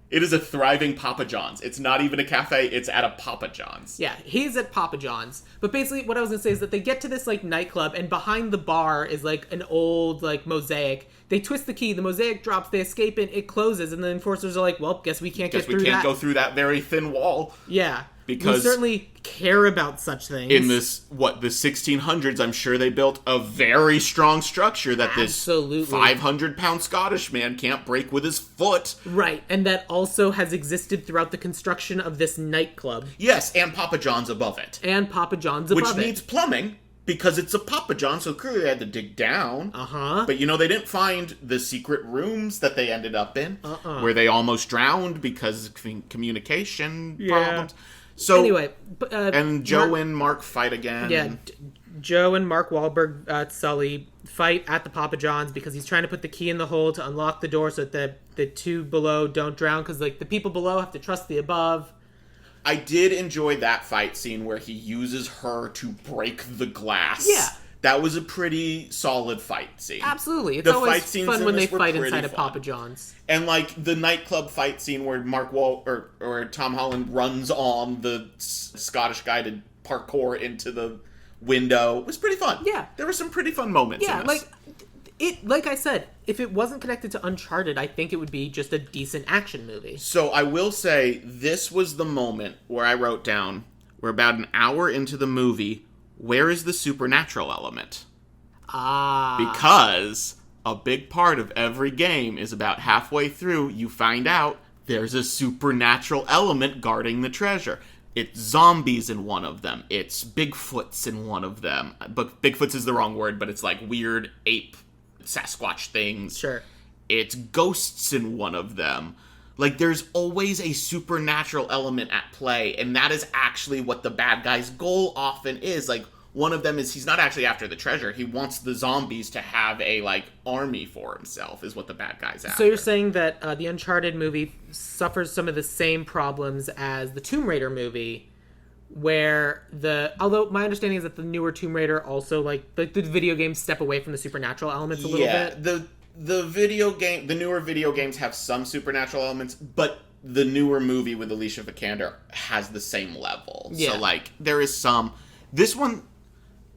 It is a thriving Papa John's. It's not even a cafe. It's at a Papa John's. Yeah, he's at Papa John's. But basically, what I was gonna say is that they get to this like nightclub, and behind the bar is like an old like mosaic. They twist the key, the mosaic drops, they escape it, it closes, and the enforcers are like, "Well, guess we can't get through that." Guess we can't go through that very thin wall. Yeah, Because we certainly care about such things. In the 1600s, I'm sure they built a very strong structure that Absolutely. this 500-pound Scottish man can't break with his foot. Right, and that also has existed throughout the construction of this nightclub. Yes, and Papa John's above it. And Papa John's above Which it. needs plumbing, because it's a Papa John, so clearly they had to dig down. Uh-huh. But, they didn't find the secret rooms that they ended up in, where they almost drowned because of communication problems. So anyway, and Joe and Mark fight again. Yeah, Joe and Mark Wahlberg, Sully, fight at the Papa John's because he's trying to put the key in the hole to unlock the door so that the 2 below don't drown, because like the people below have to trust the above. I did enjoy that fight scene where he uses her to break the glass. Yeah. That was a pretty solid fight scene. Absolutely. It's The always fight scenes fun in when they this were fight pretty inside of fun. Papa John's. And, like, the nightclub fight scene where or Tom Holland runs on the Scottish guy to parkour into the window was pretty fun. Yeah. There were some pretty fun moments in this. Like I said, if it wasn't connected to Uncharted, I think it would be just a decent action movie. So I will say, this was the moment where I wrote down, we're about an hour into the movie, where is the supernatural element? Because a big part of every game is about halfway through, you find out there's a supernatural element guarding the treasure. It's zombies in one of them. It's Bigfoots in one of them. But Bigfoots is the wrong word, but it's like weird ape Sasquatch things. Sure. It's ghosts in one of them. Like, there's always a supernatural element at play, and that is actually what the bad guy's goal often is. Like, one of them is he's not actually after the treasure. He wants the zombies to have a, like, army for himself, is what the bad guy's after. So you're saying that the Uncharted movie suffers some of the same problems as the Tomb Raider movie, where although my understanding is that the newer Tomb Raider also, like, the video games step away from the supernatural elements a little bit. The newer video games have some supernatural elements, but the newer movie with Alicia Vikander has the same level. Yeah. So, like, there is some. This one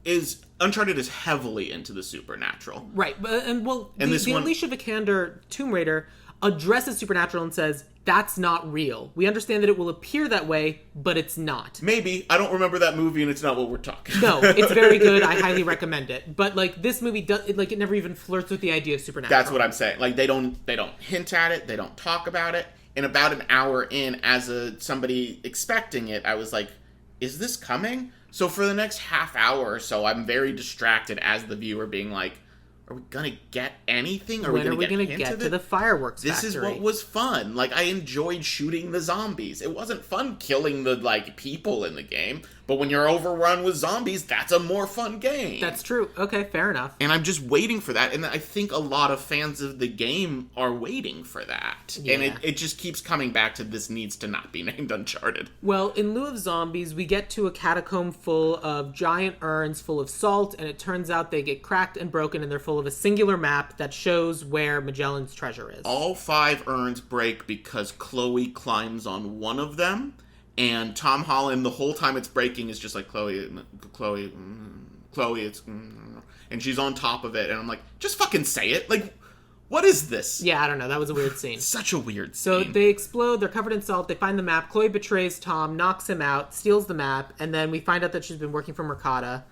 is Uncharted is heavily into the supernatural, Right, and the one, Alicia Vikander Tomb Raider addresses supernatural and says that's not real. We understand that it will appear that way, but it's not. Maybe I don't remember that movie, and it's not what we're talking. No, it's very good. I highly recommend it. But like this movie does, it never even flirts with the idea of supernatural. That's what I'm saying. Like they don't hint at it. They don't talk about it. And about an hour in, as somebody expecting it, I was like, "Is this coming?" So for the next half hour or so, I'm very distracted as the viewer, being like, "Are we gonna get anything? When are we gonna get to the fireworks This factory? is what was fun. Like, I enjoyed shooting the zombies. It wasn't fun killing the, like, people in the game. But when you're overrun with zombies, that's a more fun game. That's true. Okay, fair enough. And I'm just waiting for that. And I think a lot of fans of the game are waiting for that. Yeah. And it just keeps coming back to this needs to not be named Uncharted. Well, in lieu of zombies, we get to a catacomb full of giant urns full of salt, and it turns out they get cracked and broken, and they're full of a singular map that shows where Magellan's treasure is. All 5 urns break because Chloe climbs on one of them, and Tom Holland, the whole time it's breaking, is just like, Chloe, it's... And she's on top of it, and I'm like, just fucking say it. Like, what is this? Yeah, I don't know. That was a weird scene. Such a weird So scene. they explode, they're covered in salt, they find the map, Chloe betrays Tom, knocks him out, steals the map, and then we find out that she's been working for Mercata.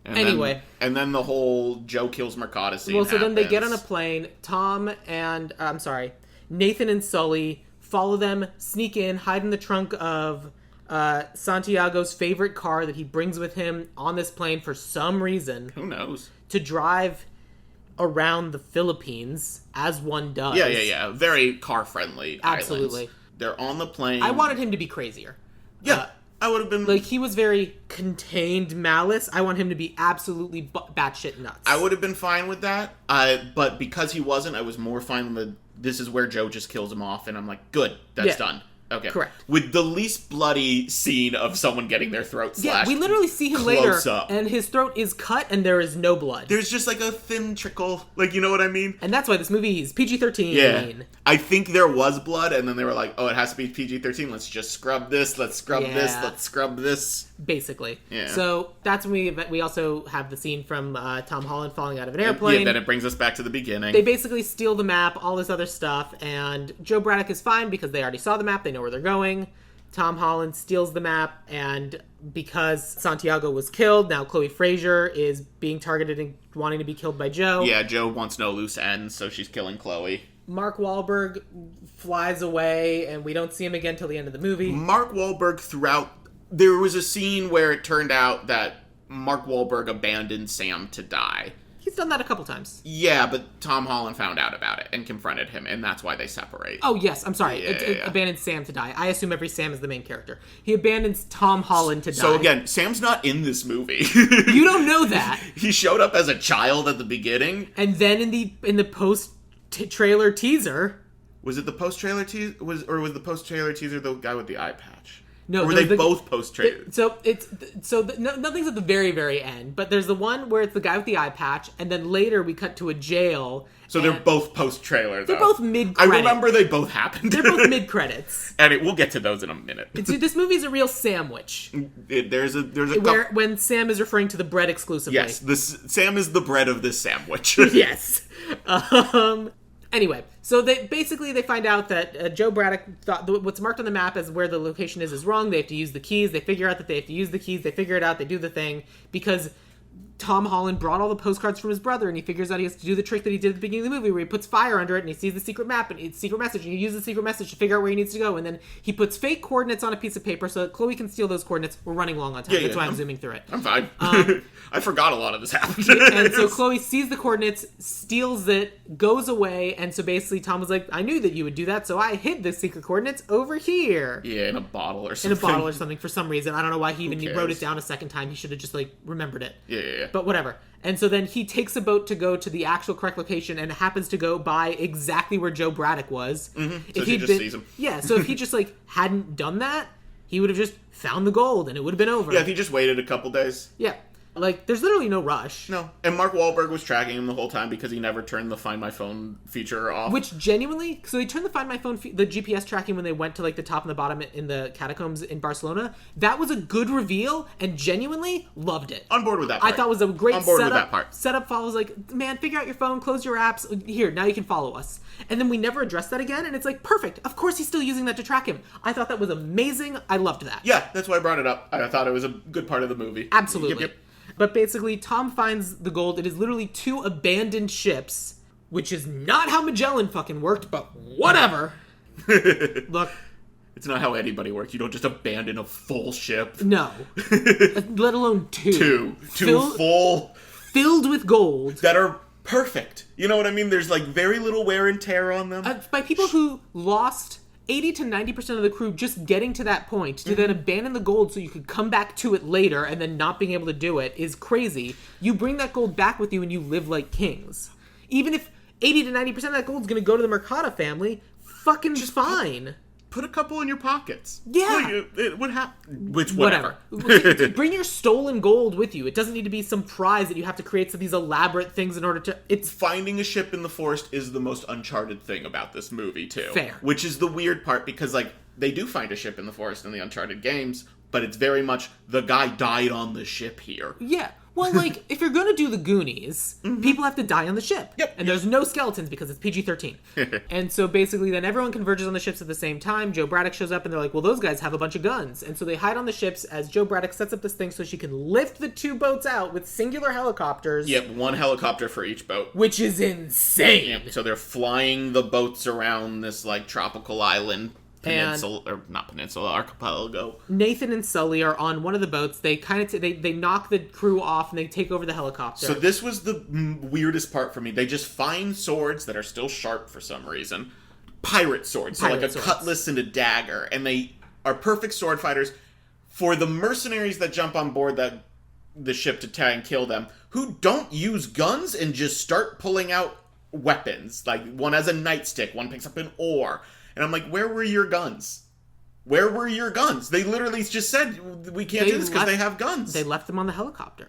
Anyway. And then the whole Joe kills Mercata scene Well, so then they get on a happens. plane, Nathan and Sully follow them, sneak in, hide in the trunk of Santiago's favorite car that he brings with him on this plane for some reason. Who knows? To drive around the Philippines, as one does. Yeah. Very car-friendly Absolutely. islands. They're on the plane. I wanted him to be crazier. Yeah, I would have been... Like, he was very contained malice. I want him to be absolutely batshit nuts. I would have been fine with that. But because he wasn't, I was more fine with... This is where Joe just kills him off, and I'm like, good, that's done. Okay. Correct. With the least bloody scene of someone getting their throat slashed. Yeah, we literally see him close later, up. and his throat is cut, and there is no blood. There's just like a thin trickle. Like, you know what I mean? And that's why this movie is PG-13. Yeah. I think there was blood, and then they were like, oh, it has to be PG-13. Let's just scrub this. Let's scrub this. Let's scrub this. Basically. Yeah. So that's when we also have the scene from Tom Holland falling out of an airplane. Yeah, then it brings us back to the beginning. They basically steal the map, all this other stuff, and Joe Braddock is fine because they already saw the map. They know where they're going. Tom Holland steals the map, and because Santiago was killed, now Chloe Fraser is being targeted and wanting to be killed by Joe. Yeah, Joe wants no loose ends, so she's killing Chloe. Mark Wahlberg flies away, and we don't see him again till the end of the movie. Mark Wahlberg throughout... There was a scene where it turned out that Mark Wahlberg abandoned Sam to die. He's done that a couple times. Yeah, but Tom Holland found out about it and confronted him, and that's why they separate. Oh, yes, I'm sorry. Yeah. Abandoned Sam to die. I assume every Sam is the main character. He abandons Tom Holland to die. So again, Sam's not in this movie. You don't know that. He showed up as a child at the beginning. And then in the post-trailer teaser, Was it the post-trailer teaser? Was the post-trailer teaser the guy with the eye patch? No, or were they both post-trailers? Nothing's at the very, very end, but there's the one where it's the guy with the eye patch, and then later we cut to a jail. So they're both post-trailer, though. They're both mid-credits. I remember they both happened. They're both mid-credits. And we'll get to those in a minute. This movie's a real sandwich. There's a when Sam is referring to the bread exclusively. Yes, Sam is the bread of this sandwich. Yes. Anyway, so they find out that Joe Braddock thought what's marked on the map as where the location is wrong. They have to use the keys. They figure out that they have to use the keys. They figure it out. They do the thing because Tom Holland brought all the postcards from his brother, and he figures out he has to do the trick that he did at the beginning of the movie, where he puts fire under it, and he sees the secret map, and it's secret message, and he uses the secret message to figure out where he needs to go, and then he puts fake coordinates on a piece of paper so that Chloe can steal those coordinates. We're running long on time. That's why I'm zooming through it. I'm fine. I forgot a lot of this happened. And so Chloe sees the coordinates, steals it, goes away, and so basically Tom was like, I knew that you would do that, so I hid the secret coordinates over here. Yeah, in a bottle or something. For some reason. I don't know why he wrote it down a second time. He should have just, remembered it. Yeah. But whatever. And so then he takes a boat to go to the actual correct location and happens to go by exactly where Joe Braddock was. Mm-hmm. So he just sees him. Yeah, so if he just, hadn't done that, he would have just found the gold and it would have been over. Yeah, if he just waited a couple days. Yeah. There's literally no rush. No. And Mark Wahlberg was tracking him the whole time because he never turned the Find My Phone feature off. Which genuinely... So they turned the Find My Phone... the GPS tracking when they went to, the top and the bottom in the catacombs in Barcelona. That was a good reveal, and genuinely loved it. On board with that part. I thought it was a great On board setup. with that part. Setup follows, man, figure out your phone, close your apps. Here, now you can follow us. And then we never addressed that again, and it's perfect. Of course he's still using that to track him. I thought that was amazing. I loved that. Yeah, that's why I brought it up. I thought it was a good part of the movie. Absolutely. Yep. But basically, Tom finds the gold. It is literally 2 abandoned ships, which is not how Magellan fucking worked, but whatever. Look. It's not how anybody works. You don't just abandon a full ship. No. Let alone 2. 2 full. Filled with gold. That are perfect. You know what I mean? There's very little wear and tear on them. By people who lost 80 to 90% of the crew just getting to that point to then abandon the gold so you could come back to it later and then not being able to do it is crazy. You bring that gold back with you and you live like kings. Even if 80 to 90% of that gold is going to go to the Mercado family, fucking just fine. Put a couple in your pockets. Yeah. It would happen. Which, whatever. Bring your stolen gold with you. It doesn't need to be some prize that you have to create these elaborate things in order to... Finding a ship in the forest is the most Uncharted thing about this movie, too. Fair. Which is the weird part, because, they do find a ship in the forest in the Uncharted games, but it's very much, the guy died on the ship here. Yeah. Well, if you're going to do the Goonies, people have to die on the ship. Yep. And there's no skeletons because it's PG-13. And so basically then everyone converges on the ships at the same time. Joe Braddock shows up and they're like, well, those guys have a bunch of guns. And so they hide on the ships as Joe Braddock sets up this thing so she can lift the 2 boats out with singular helicopters. Yep, 1 helicopter for each boat. Which is insane. Yep, so they're flying the boats around this, tropical island. Archipelago. Nathan and Sully are on one of the boats. They they knock the crew off and they take over the helicopter. So this was the weirdest part for me. They just find swords that are still sharp for some reason. Pirate swords. So cutlass and a dagger. And they are perfect sword fighters. For the mercenaries that jump on board the ship to try and kill them, who don't use guns and just start pulling out weapons. One has a nightstick, one picks up an oar. And I'm where were your guns? Where were your guns? They literally just said, we can't do this because they have guns. They left them on the helicopter.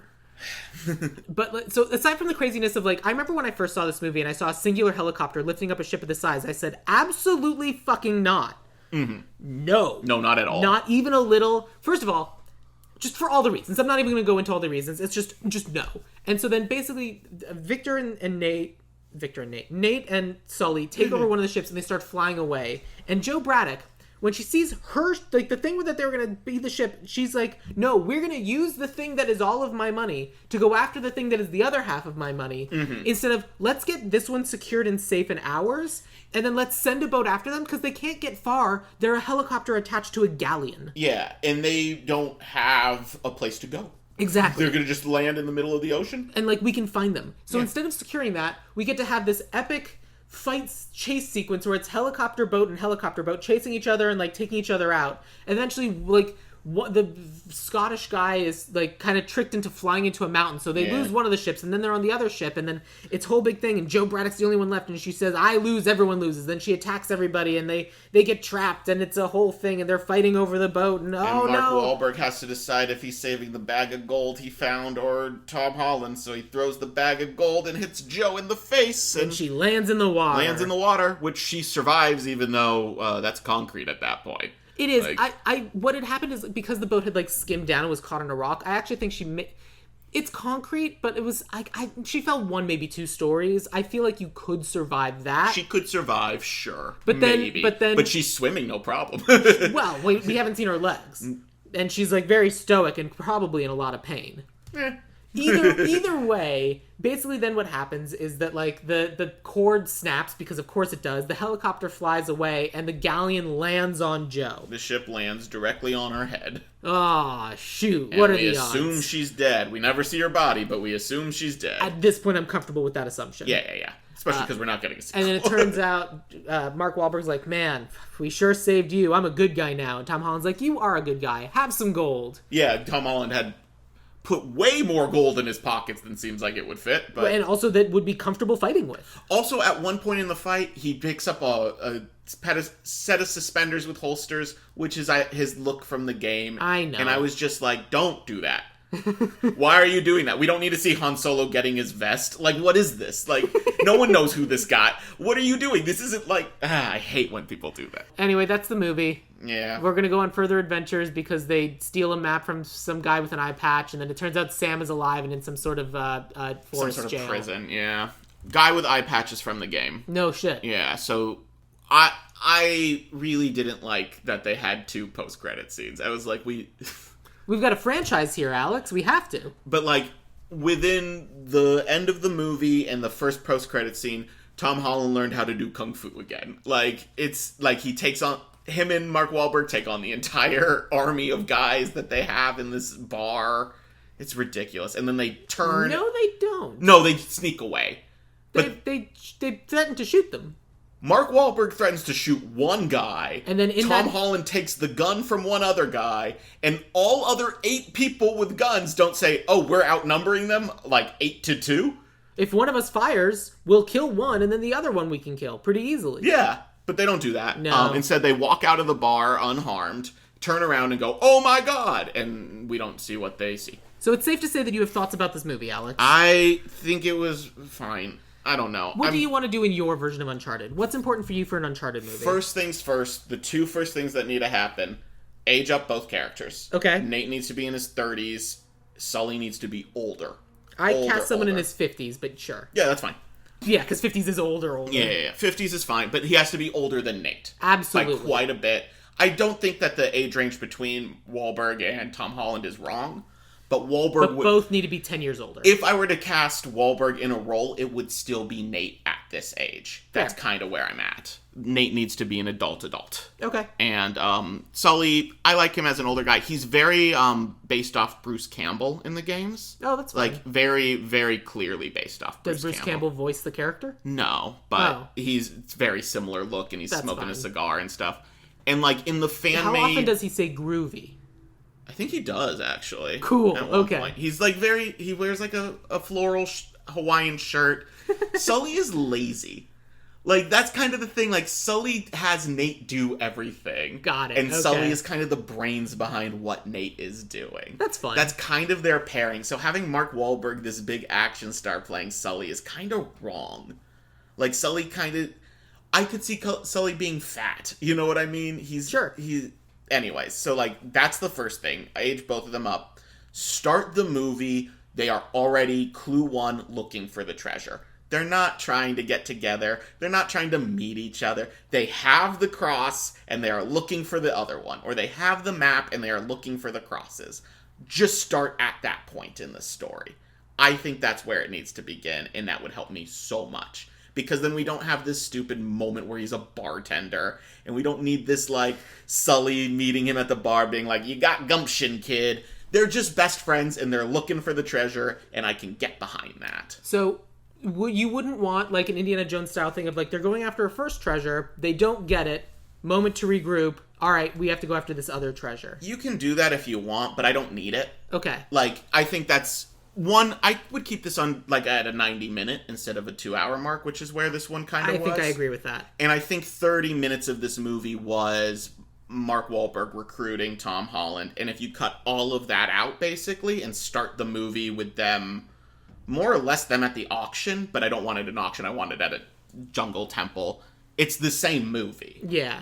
But, so, aside from the craziness of, I remember when I first saw this movie and I saw a singular helicopter lifting up a ship of this size, I said, absolutely fucking not. Mm-hmm. No. No, not at all. Not even a little. First of all, just for all the reasons. I'm not even going to go into all the reasons. It's just no. And so then basically, Nate and Sully take over one of the ships and they start flying away. And Joe Braddock, when she sees her, the thing that they were going to be the ship, she's like, no, we're going to use the thing that is all of my money to go after the thing that is the other half of my money. Mm-hmm. Instead of, let's get this one secured and safe in ours, and then let's send a boat after them because they can't get far. They're a helicopter attached to a galleon. Yeah, and they don't have a place to go. Exactly. They're going to just land in the middle of the ocean? And, we can find them. So instead of securing that, we get to have this epic chase sequence where it's helicopter boat and helicopter boat chasing each other and, taking each other out. And eventually, the Scottish guy is like kind of tricked into flying into a mountain, so they lose one of the ships, and then they're on the other ship, and then it's whole big thing, and Joe Braddock's the only one left, and she says, I lose, everyone loses. Then she attacks everybody, and they get trapped, and it's a whole thing, and they're fighting over the boat, and Mark Wahlberg has to decide if he's saving the bag of gold he found or Tom Holland, so he throws the bag of gold and hits Joe in the face, and she lands in the water. Which she survives, even though that's concrete at that point. It is. Like, what had happened is because the boat had like skimmed down and was caught on a rock. I actually think it's concrete, but it was she fell one, maybe two stories. I feel like you could survive that. She could survive, sure, maybe. But she's swimming, no problem. Well, we haven't seen her legs, and she's like very stoic and probably in a lot of pain. Either way, basically then what happens is that like the cord snaps, because of course it does, the helicopter flies away, and the galleon lands on Joe. The ship lands directly on her head. Ah, shoot. What are the odds? We assume she's dead. We never see her body, but we assume she's dead. At this point, I'm comfortable with that assumption. Yeah. Especially because we're not getting a sequel. And then it turns out Mark Wahlberg's like, man, we sure saved you. I'm a good guy now. And Tom Holland's like, you are a good guy. Have some gold. Yeah, Tom Holland had put way more gold in his pockets than seems like it would fit. But and also that would be comfortable fighting with. Also, at one point in the fight, he picks up a set of suspenders with holsters, which is his look from the game. I know. And I was just like, don't do that. Why are you doing that? We don't need to see Han Solo getting his vest. Like, what is this? Like, no one knows who this got. What are you doing? This isn't like... I hate when people do that. Anyway, that's the movie. Yeah. We're going to go on further adventures because they steal a map from some guy with an eye patch, and then it turns out Sam is alive and in some sort of forest some sort jail. of prison, yeah. Guy with eye patches from the game. No shit. Yeah, so... I really didn't like that they had 2 post-credit scenes. I was like, We've got a franchise here, Alex. We have to. But, like, within the end of the movie and the first post-credit scene, Tom Holland learned how to do kung fu again. Like, it's like he takes on... Him and Mark Wahlberg take on the entire army of guys that they have in this bar. It's ridiculous. And then they turn... No, they don't. No, they sneak away. They threaten to shoot them. Mark Wahlberg threatens to shoot one guy, and then Tom Holland takes the gun from one other guy, and all other 8 people with guns don't say, oh, we're outnumbering them, like 8-2? If one of us fires, we'll kill one, and then the other one we can kill pretty easily. Yeah, but they don't do that. No. Instead, they walk out of the bar unharmed, turn around and go, oh my god, and we don't see what they see. So it's safe to say that you have thoughts about this movie, Alex. I think it was fine. I don't know. What do you want to do in your version of Uncharted? What's important for you for an Uncharted movie? First things first, the 2 first things that need to happen. Age up both characters. Okay. Nate needs to be in his 30s. Sully needs to be older. I'd cast someone in his 50s, but sure. Yeah, that's fine. Yeah, because 50s is older. Yeah. 50s is fine, but he has to be older than Nate. Absolutely. By quite a bit. I don't think that the age range between Wahlberg and Tom Holland is wrong. But both need to be 10 years older. If I were to cast Wahlberg in a role, it would still be Nate at this age. That's kind of where I'm at. Nate needs to be an adult. Okay. And Sully, I like him as an older guy. He's very based off Bruce Campbell in the games. Oh, that's fine. Like, very, very clearly based off Bruce Campbell. Does Bruce Campbell voice the character? No, but it's very similar look, and he's smoking a cigar and stuff. And, like, in the fan-made... How often does he say groovy? I think he does, actually. Cool, okay. Point. He's, like, he wears, like, a floral Hawaiian shirt. Sully is lazy. Like, that's kind of the thing. Like, Sully has Nate do everything. Got it, And Sully is kind of the brains behind what Nate is doing. That's fun. That's kind of their pairing. So having Mark Wahlberg, this big action star, playing Sully is kind of wrong. Like, Sully kind of... I could see Sully being fat. You know what I mean? Sure. Anyways, so, like, that's the first thing. I age both of them up. Start the movie. They are already Clue 1 looking for the treasure. They're not trying to get together. They're not trying to meet each other. They have the cross, and they are looking for the other one. Or they have the map, and they are looking for the crosses. Just start at that point in the story. I think that's where it needs to begin, and that would help me so much. Because then we don't have this stupid moment where he's a bartender. And we don't need this, like, Sully meeting him at the bar being like, you got gumption, kid. They're just best friends, and they're looking for the treasure, and I can get behind that. So, you wouldn't want, like, an Indiana Jones style thing of, like, they're going after a first treasure, they don't get it, moment to regroup. All right, we have to go after this other treasure. You can do that if you want, but I don't need it. Okay. Like, I think that's... One, I would keep this on, like, at a 90-minute instead of a 2-hour mark, which is where this one kind of was. I think I agree with that. And I think 30 minutes of this movie was Mark Wahlberg recruiting Tom Holland. And if you cut all of that out, basically, and start the movie with them, more or less them at the auction, but I don't want it at an auction, I want it at a jungle temple, it's the same movie. Yeah.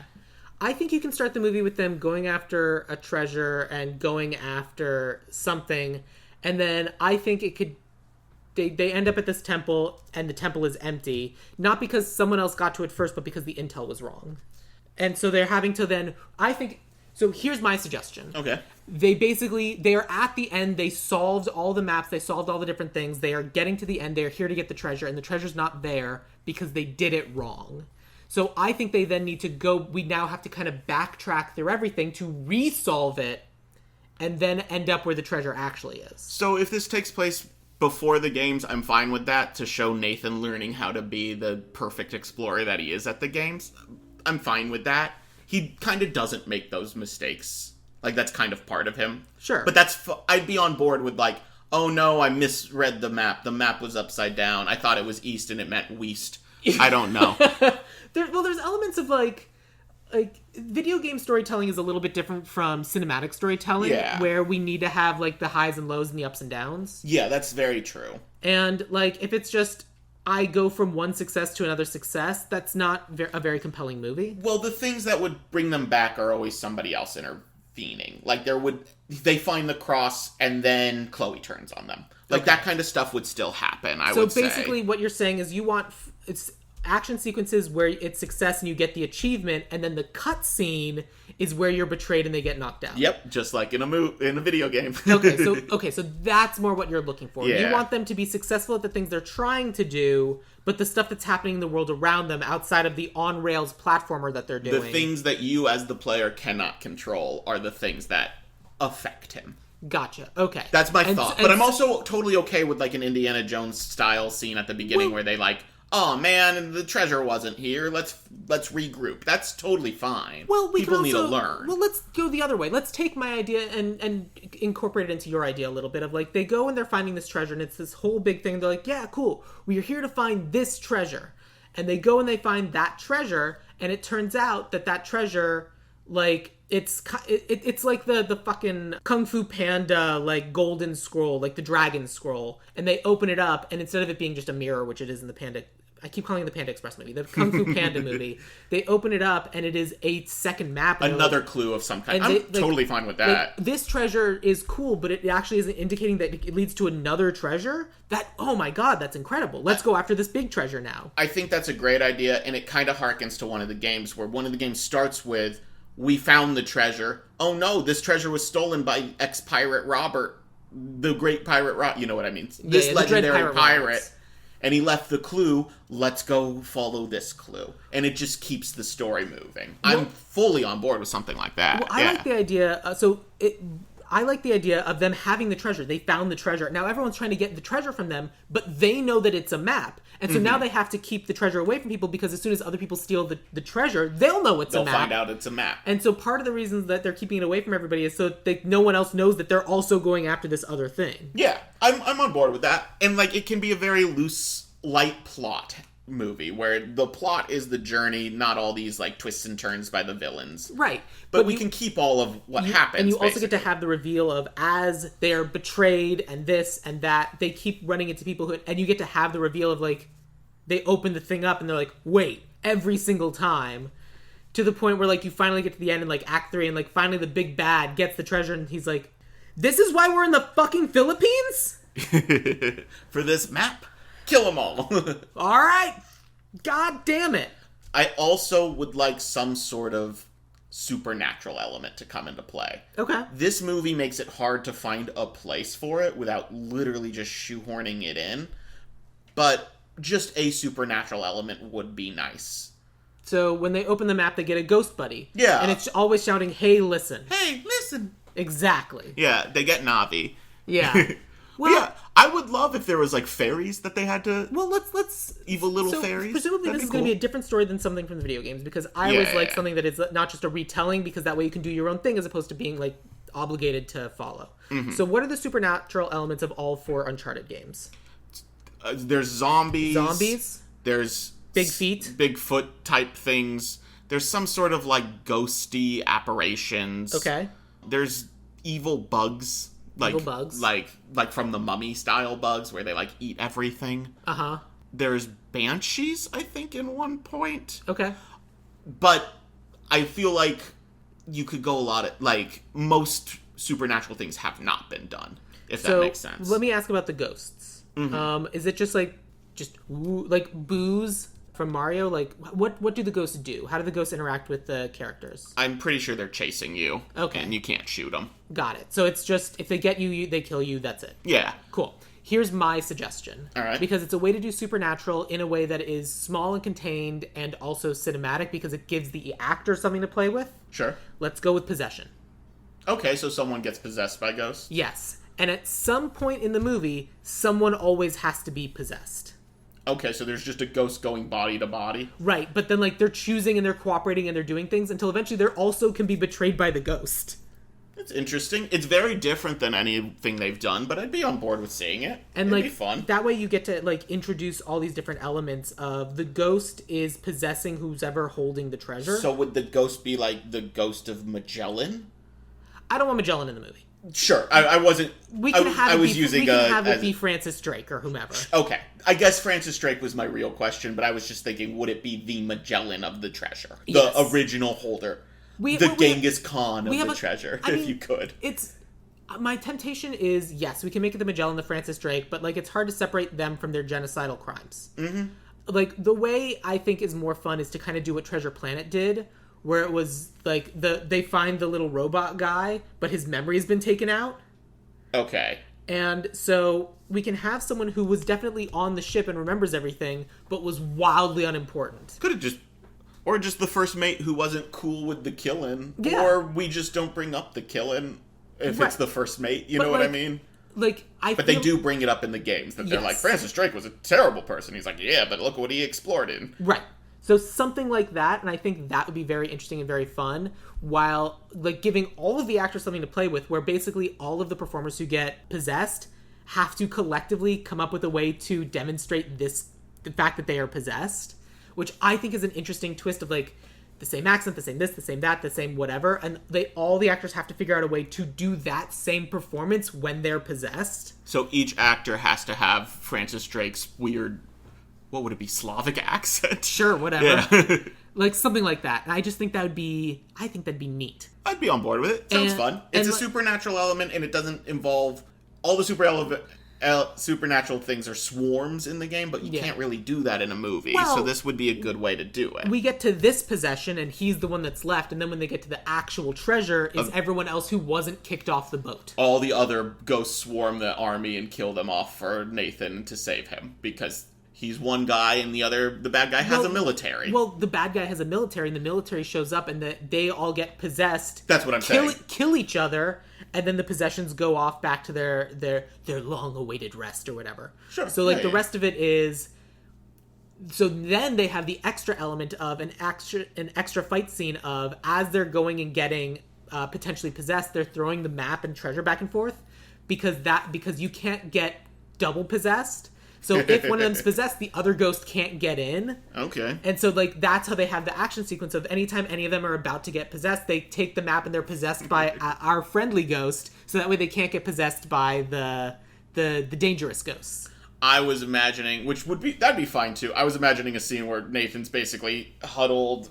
I think you can start the movie with them going after a treasure and going after something... And then I think it could... They end up at this temple, and the temple is empty. Not because someone else got to it first, but because the intel was wrong. And so they're having to then... I think... So here's my suggestion. Okay. They are at the end. They solved all the maps. They solved all the different things. They are getting to the end. They are here to get the treasure. And the treasure's not there because they did it wrong. So I think they then need to go... We now have to kind of backtrack through everything to resolve it. And then end up where the treasure actually is. So if this takes place before the games, I'm fine with that, to show Nathan learning how to be the perfect explorer that he is at the games. I'm fine with that. He kind of doesn't make those mistakes. Like, that's kind of part of him. Sure. But I'd be on board with, like, oh no, I misread the map. The map was upside down. I thought it was east and it meant west. I don't know. There's elements of, like video game storytelling is a little bit different from cinematic storytelling, where we need to have like the highs and lows and the ups and downs. Yeah, that's very true. And like if it's just I go from one success to another success, that's not a very compelling movie. Well, the things that would bring them back are always somebody else intervening. Like they find the cross and then Chloe turns on them. Like that kind of stuff would still happen. I would say. So basically, what you're saying is you want it's action sequences where it's success and you get the achievement, and then the cut scene is where you're betrayed and they get knocked out. Yep, just like in a video game. Okay, so that's more what you're looking for. Yeah. You want them to be successful at the things they're trying to do, but the stuff that's happening in the world around them outside of the on-rails platformer that they're doing. The things that you as the player cannot control are the things that affect him. Gotcha. Okay. That's my thought. But I'm also totally okay with like an Indiana Jones style scene at the beginning where they like, oh man, the treasure wasn't here. Let's regroup. That's totally fine. Well, people need to learn. Well, let's go the other way. Let's take my idea and incorporate it into your idea a little bit of like they go and they're finding this treasure and it's this whole big thing. They're like, yeah, cool. We are here to find this treasure, and they go and they find that treasure, and it turns out that treasure like. It's like the fucking Kung Fu Panda, like, golden scroll, like the dragon scroll. And they open it up, and instead of it being just a mirror, which it is in the Panda... I keep calling it the Panda Express movie. The Kung Fu Panda movie. They open it up, and it is a second map. Another clue of some kind. I'm totally fine with that. Like, this treasure is cool, but it actually isn't indicating that it leads to another treasure. Oh my god, that's incredible. Let's go after this big treasure now. I think that's a great idea, and it kind of harkens to one of the games, where one of the games starts with... We found the treasure. Oh no, this treasure was stolen by ex-pirate Robert. The great pirate Robert. You know what I mean? This legendary pirate. And he left the clue. Let's go follow this clue. And it just keeps the story moving. I'm fully on board with something like that. Well, I like the idea. I like the idea of them having the treasure. They found the treasure. Now everyone's trying to get the treasure from them, but they know that it's a map. And so now they have to keep the treasure away from people because as soon as other people steal the treasure, they'll know it's a map. They'll find out it's a map. And so part of the reasons that they're keeping it away from everybody is so that no one else knows that they're also going after this other thing. Yeah, I'm on board with that. And like it can be a very loose, light plot movie where the plot is the journey, not all these like twists and turns by the villains. Right. But we can keep all of what happens. And you also get to have the reveal of as they are betrayed and this and that, they keep running into people and you get to have the reveal of like they open the thing up and they're like, wait, every single time. To the point where like you finally get to the end in like Act 3 and like finally the big bad gets the treasure and he's like, this is why we're in the fucking Philippines? For this map? Kill them all. All right. God damn it. I also would like some sort of supernatural element to come into play. Okay. This movie makes it hard to find a place for it without literally just shoehorning it in. But just a supernatural element would be nice. So when they open the map, they get a ghost buddy. Yeah. And it's always shouting, hey, listen. Hey, listen. Exactly. Yeah, they get Navi. Yeah. Well, yeah, I would love if there was, like, fairies that they had to... Well, let's evil little so fairies. Presumably That'd this is be going to cool. be a different story than something from the video games, because I always like something that is not just a retelling, because that way you can do your own thing as opposed to being, like, obligated to follow. So what are the supernatural elements of all 4 Uncharted games? There's zombies. Zombies? There's... Big feet? Bigfoot type things. There's some sort of, like, ghosty apparitions. Okay. There's evil bugs. Like, Evil bugs. Like from the Mummy style bugs where they, like, eat everything. Uh-huh. There's banshees, I think, in one point. Okay. But I feel like you could go a lot of... Like, most supernatural things have not been done, if that makes sense. Let me ask about the ghosts. Is it just, like booze from Mario? Like, what do the ghosts do? How do the ghosts interact with the characters? I'm pretty sure they're chasing you. Okay. And you can't shoot them. Got it. So it's just, if they get you, they kill you, that's it. Yeah. Cool. Here's my suggestion. All right. Because it's a way to do supernatural in a way that is small and contained and also cinematic, because it gives the actor something to play with. Sure. Let's go with possession. Okay, so someone gets possessed by ghosts? Yes. And at some point in the movie, someone always has to be possessed. Okay, so there's just a ghost going body to body? Right, but then, like, they're choosing and they're cooperating and they're doing things until eventually they also can be betrayed by the ghost. It's interesting. It's very different than anything they've done, but I'd be on board with seeing it. And, It'd like, be fun. that way you get to, like, introduce all these different elements of the ghost is possessing who's ever holding the treasure. So would the ghost be, like, the ghost of Magellan? I don't want Magellan in the movie. Sure, I wasn't... We can have as it be Francis Drake or whomever. Okay, I guess Francis Drake was my real question, but I was just thinking, would it be the Magellan of the treasure? The Yes. original holder. Genghis Khan of the treasure, I mean, if you could. It's... My temptation is, yes, we can make it the Magellan, the Francis Drake, but, like, it's hard to separate them from their genocidal crimes. Mm-hmm. Like, the way I think is more fun is to kind of do what Treasure Planet did, where it was, like, they find the little robot guy, but his memory's been taken out. Okay. And so we can have someone who was definitely on the ship and remembers everything, but was wildly unimportant. Could have just... Or just the first mate who wasn't cool with the killing. Yeah. Or we just don't bring up the killing if it's the first mate. You know what I mean? Like, But they do bring it up in the games. That they're like, Francis Drake was a terrible person. He's like, yeah, but look what he explored in. Right. So something like that, and I think that would be very interesting and very fun, while, like, giving all of the actors something to play with, where basically all of the performers who get possessed have to collectively come up with a way to demonstrate the fact that they are possessed, which I think is an interesting twist of, like, the same accent, the same this, the same that, the same whatever, and all the actors have to figure out a way to do that same performance when they're possessed. So each actor has to have Francis Drake's weird... What would it be? Slavic accent? Sure, whatever. Yeah. Like, something like that. And I just think that'd be neat. I'd be on board with it. Sounds fun. It's a like, supernatural element, and it doesn't involve... All the supernatural things are swarms in the game, but you can't really do that in a movie. Well, so this would be a good way to do it. We get to this possession, and he's the one that's left, and then when they get to the actual treasure, is everyone else who wasn't kicked off the boat. All the other ghosts swarm the army and kill them off for Nathan to save him, because... He's one guy, and the bad guy has a military. Well, the bad guy has a military, and the military shows up, and they all get possessed. That's what I'm saying. Kill each other, and then the possessions go off back to their long-awaited rest or whatever. Sure. So, like, the rest of it is... So then they have the extra element of an extra fight scene of, as they're going and getting potentially possessed, they're throwing the map and treasure back and forth, because you can't get double possessed. So if one of them's possessed, the other ghost can't get in. Okay. And so, like, that's how they have the action sequence of anytime any of them are about to get possessed, they take the map and they're possessed by our friendly ghost, so that way they can't get possessed by the dangerous ghosts. I was imagining, that'd be fine too. I was imagining a scene where Nathan's basically huddled,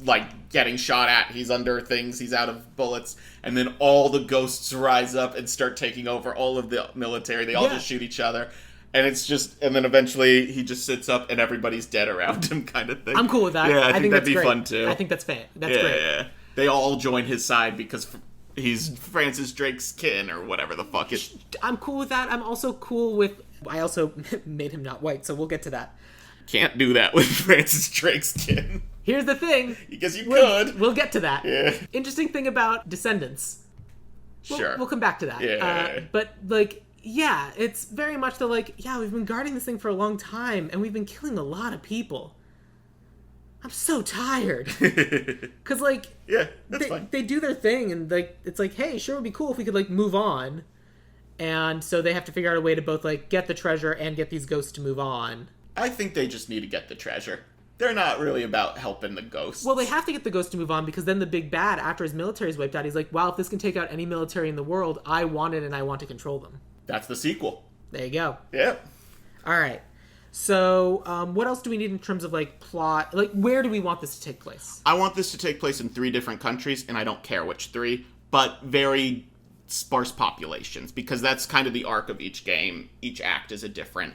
like, getting shot at. He's under things, he's out of bullets, and then all the ghosts rise up and start taking over all of the military. They all just shoot each other. And and then eventually he just sits up and everybody's dead around him, kind of thing. I'm cool with that. Yeah, I think that'd that's be great. fun too. I think that's great. Yeah. They all join his side because he's Francis Drake's kin or whatever the fuck it. I'm cool with that. I'm also cool with... I also made him not white, so we'll get to that. Can't do that with Francis Drake's kin. Here's the thing. Because you could. We'll get to that. Yeah. Interesting thing about Descendants. Sure. We'll come back to that. Yeah. But, like... Yeah, it's very much the like, yeah, we've been guarding this thing for a long time, and we've been killing a lot of people. I'm so tired. Because, like, Yeah, that's fine. They do their thing, and, like, it's like, hey, sure, it would be cool if we could, like, move on. And so they have to figure out a way to both, like, get the treasure and get these ghosts to move on. I think they just need to get the treasure. They're not really about helping the ghosts. Well, they have to get the ghost to move on, because then the big bad, after his military is wiped out, he's like, wow, if this can take out any military in the world, I want it and I want to control them. That's the sequel. There you go. Yep. All right. So, what else do we need in terms of, like, plot? Like, where do we want this to take place? I want this to take place in 3 different countries, and I don't care which 3, but very sparse populations, because that's kind of the arc of each game. Each act is a different...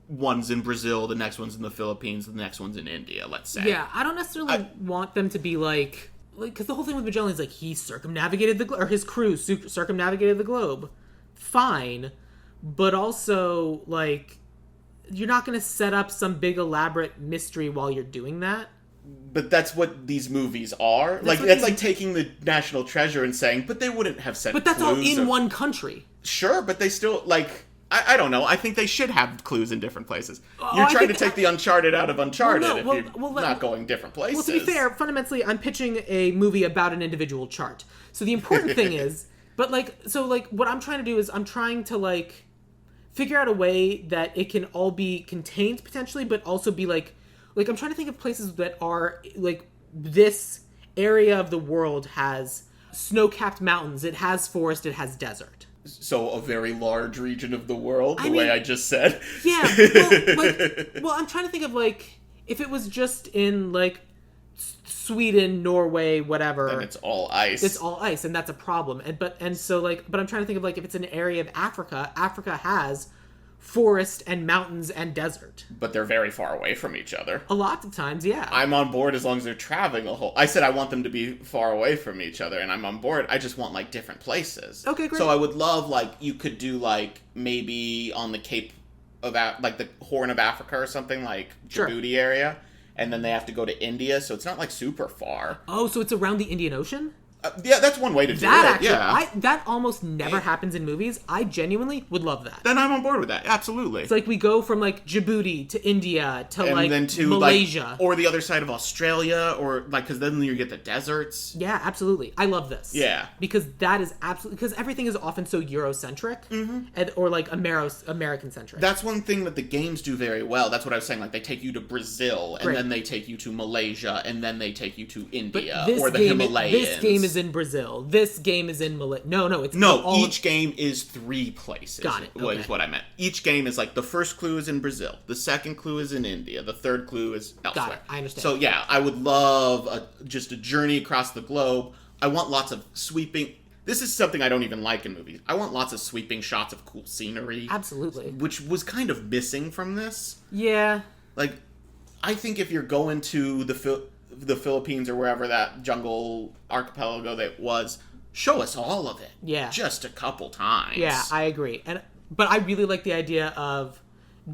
One's in Brazil, the next one's in the Philippines, the next one's in India, let's say. Yeah, I don't necessarily want them to be, like... Because the whole thing with Magellan is, like, he circumnavigated the... Or his crew circumnavigated the globe. Fine. But also, like... You're not going to set up some big elaborate mystery while you're doing that. But that's what these movies are. That's like taking the national treasure and saying, but they wouldn't have sent clues. But that's all in one country. Sure, but they still, like... I don't know. I think they should have clues in different places. You're trying to take the Uncharted out of Uncharted if you're not going different places. Well, to be fair, fundamentally, I'm pitching a movie about an individual chart. So the important thing is... But, like... So, like, what I'm trying to do is I'm trying to, like... figure out a way that it can all be contained potentially, but also be like I'm trying to think of places that are like this area of the world has snow-capped mountains, it has forest, it has desert. So a very large region of the world, way I just said. Yeah, well, I'm trying to think of like if it was just in like Sweden, Norway, whatever. Then it's all ice. It's all ice, and that's a problem. But I'm trying to think of like if it's an area of Africa. Africa has forest and mountains and desert. But they're very far away from each other. A lot of times, yeah. I'm on board as long as they're traveling a whole... I said I want them to be far away from each other, and I'm on board. I just want, like, different places. Okay, great. So I would love, like, you could do, like, maybe on the Cape of... like, the Horn of Africa or something, like, Djibouti area. And then they have to go to India, so it's not, like, super far. Oh, so it's around the Indian Ocean? Yeah, that's one way to do it. Actually, yeah. That almost never happens in movies. I genuinely would love that. Then I'm on board with that. Absolutely. It's like we go from like Djibouti to India to and like then to Malaysia. Like, or the other side of Australia, or like, because then you get the deserts. Yeah, absolutely. I love this. Yeah. Because that is absolutely, because everything is often so Eurocentric or like American-centric. That's one thing that the games do very well. That's what I was saying. Like, they take you to Brazil, and then they take you to Malaysia, and then they take you to India, or the Himalayas. This game is in Brazil. This game is in Malaysia. Each game is 3 places. Got it. Okay. Is what I meant. Each game is like, the first clue is in Brazil, the second clue is in India, the third clue is elsewhere. Got it. I understand. So yeah, I would love just a journey across the globe. I want lots of sweeping... This is something I don't even like in movies. I want lots of sweeping shots of cool scenery. Absolutely. Which was kind of missing from this. Yeah. Like, I think if you're going to the Philippines or wherever that jungle archipelago that was, show us all of it. Yeah. Just a couple times. Yeah, I agree. But I really like the idea of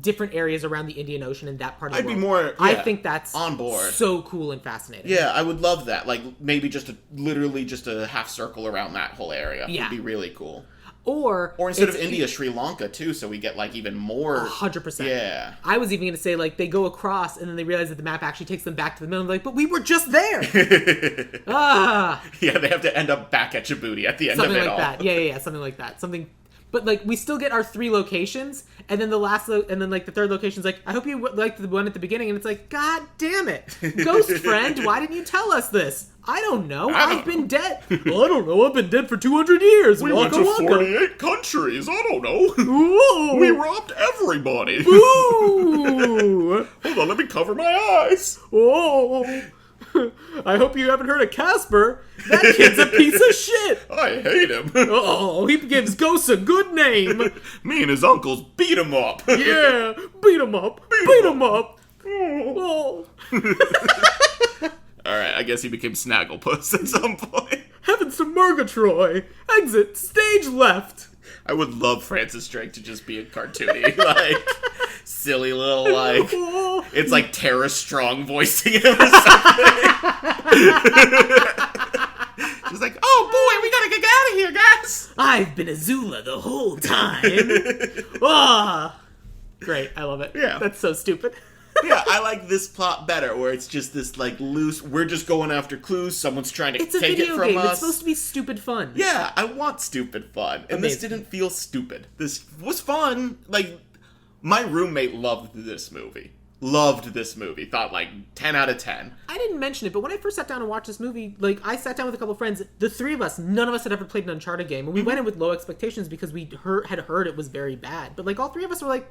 different areas around the Indian Ocean and that part of the world. I think that's on board. So cool and fascinating. Yeah, I would love that. Like, maybe just a half circle around that whole area. Yeah. Would be really cool. Or instead of India, Sri Lanka, too, so we get, like, even more... 100%. Yeah. I was even going to say, like, they go across, and then they realize that the map actually takes them back to the middle, and they're like, but we were just there! Yeah, they have to end up back at Djibouti at the end of it all. Something like that. Yeah, something like that. But, like, we still get our 3 locations, and then the third location's like, I hope you liked the one at the beginning, and it's like, God damn it! Ghost friend, why didn't you tell us this? I don't know. I've been dead. Well, I don't know. I've been dead for 200 years. We went to 48 countries. I don't know. Whoa. We robbed everybody. Boo! Hold on, let me cover my eyes. Oh. I hope you haven't heard of Casper. That kid's a piece of shit. I hate him. Oh, he gives ghosts a good name. Me and his uncles beat him up. Yeah, beat him up. Beat him up. Oh. Alright, I guess he became Snagglepuss at some point. Heavens to Murgatroyd! Exit stage left! I would love Francis Drake to just be a cartoony, like, silly little, like, it's like Tara Strong voicing him or something. She's like, oh boy, we gotta get out of here, guys? I've been Azula the whole time. Ah, great. I love it. Yeah. That's so stupid. Yeah, I like this plot better, where it's just this, like, loose, we're just going after clues, someone's trying to It's a take it video from game. us. It's supposed to be stupid fun. Yeah, I want stupid fun. And this Amazing. didn't feel stupid. This was fun. Like, my roommate loved this movie. Thought, like, 10 out of 10. I didn't mention it, but when I first sat down and watched this movie, like, I sat down with a couple friends. The three of us, none of us had ever played an Uncharted game. And we went in with low expectations because we had heard it was very bad. But, like, all three of us were like,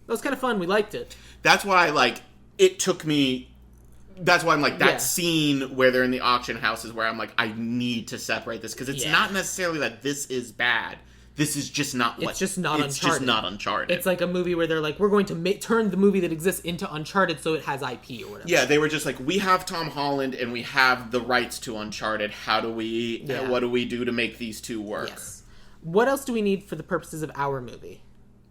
that was kind of fun. We liked it. That's why, like, it took me... That's why I'm like, that Yeah. scene where they're in the auction house is where I'm like, I need to separate this. Because it's Yeah. not necessarily that this is bad. This is just not what... It's just not It's Uncharted. just not Uncharted. It's like a movie where they're like, we're going to turn the movie that exists into Uncharted so it has IP or whatever. Yeah, they were just like, we have Tom Holland and we have the rights to Uncharted. How do we... Yeah. What do we do to make these two work? Yes. What else do we need for the purposes of our movie?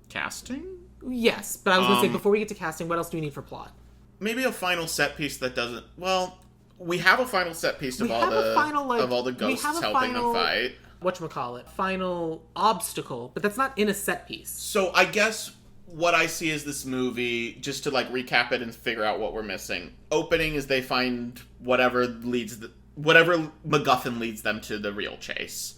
Casting? Yes, but I was going to say, before we get to casting, what else do we need for plot? Maybe a final set piece that doesn't... Well, we have a final set piece of We all have a the final, like- of all the we ghosts have a helping final- them fight. Whatchamacallit? Final obstacle, but that's not in a set piece. So I guess what I see is this movie, just to like recap it and figure out what we're missing. Opening is they find whatever MacGuffin leads them to the real chase.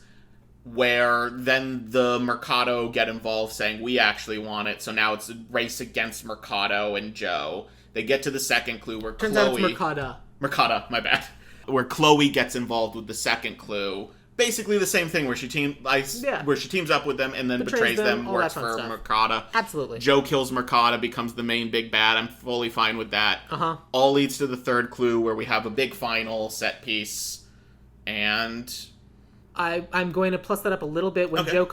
Where then the Mercado get involved saying, we actually want it. So now it's a race against Mercado and Joe. They get to the second clue where Turns Chloe... out it's Mercada. Mercada, my bad. Where Chloe gets involved with the second clue. Basically the same thing where she teams up with them and then betrays them, all works that fun for stuff. Mercada. Absolutely. Joe kills Mercada, becomes the main big bad. I'm fully fine with that. Uh-huh. All leads to the third clue where we have a big final set piece. And... I'm going to plus that up a little bit. When Okay. Joe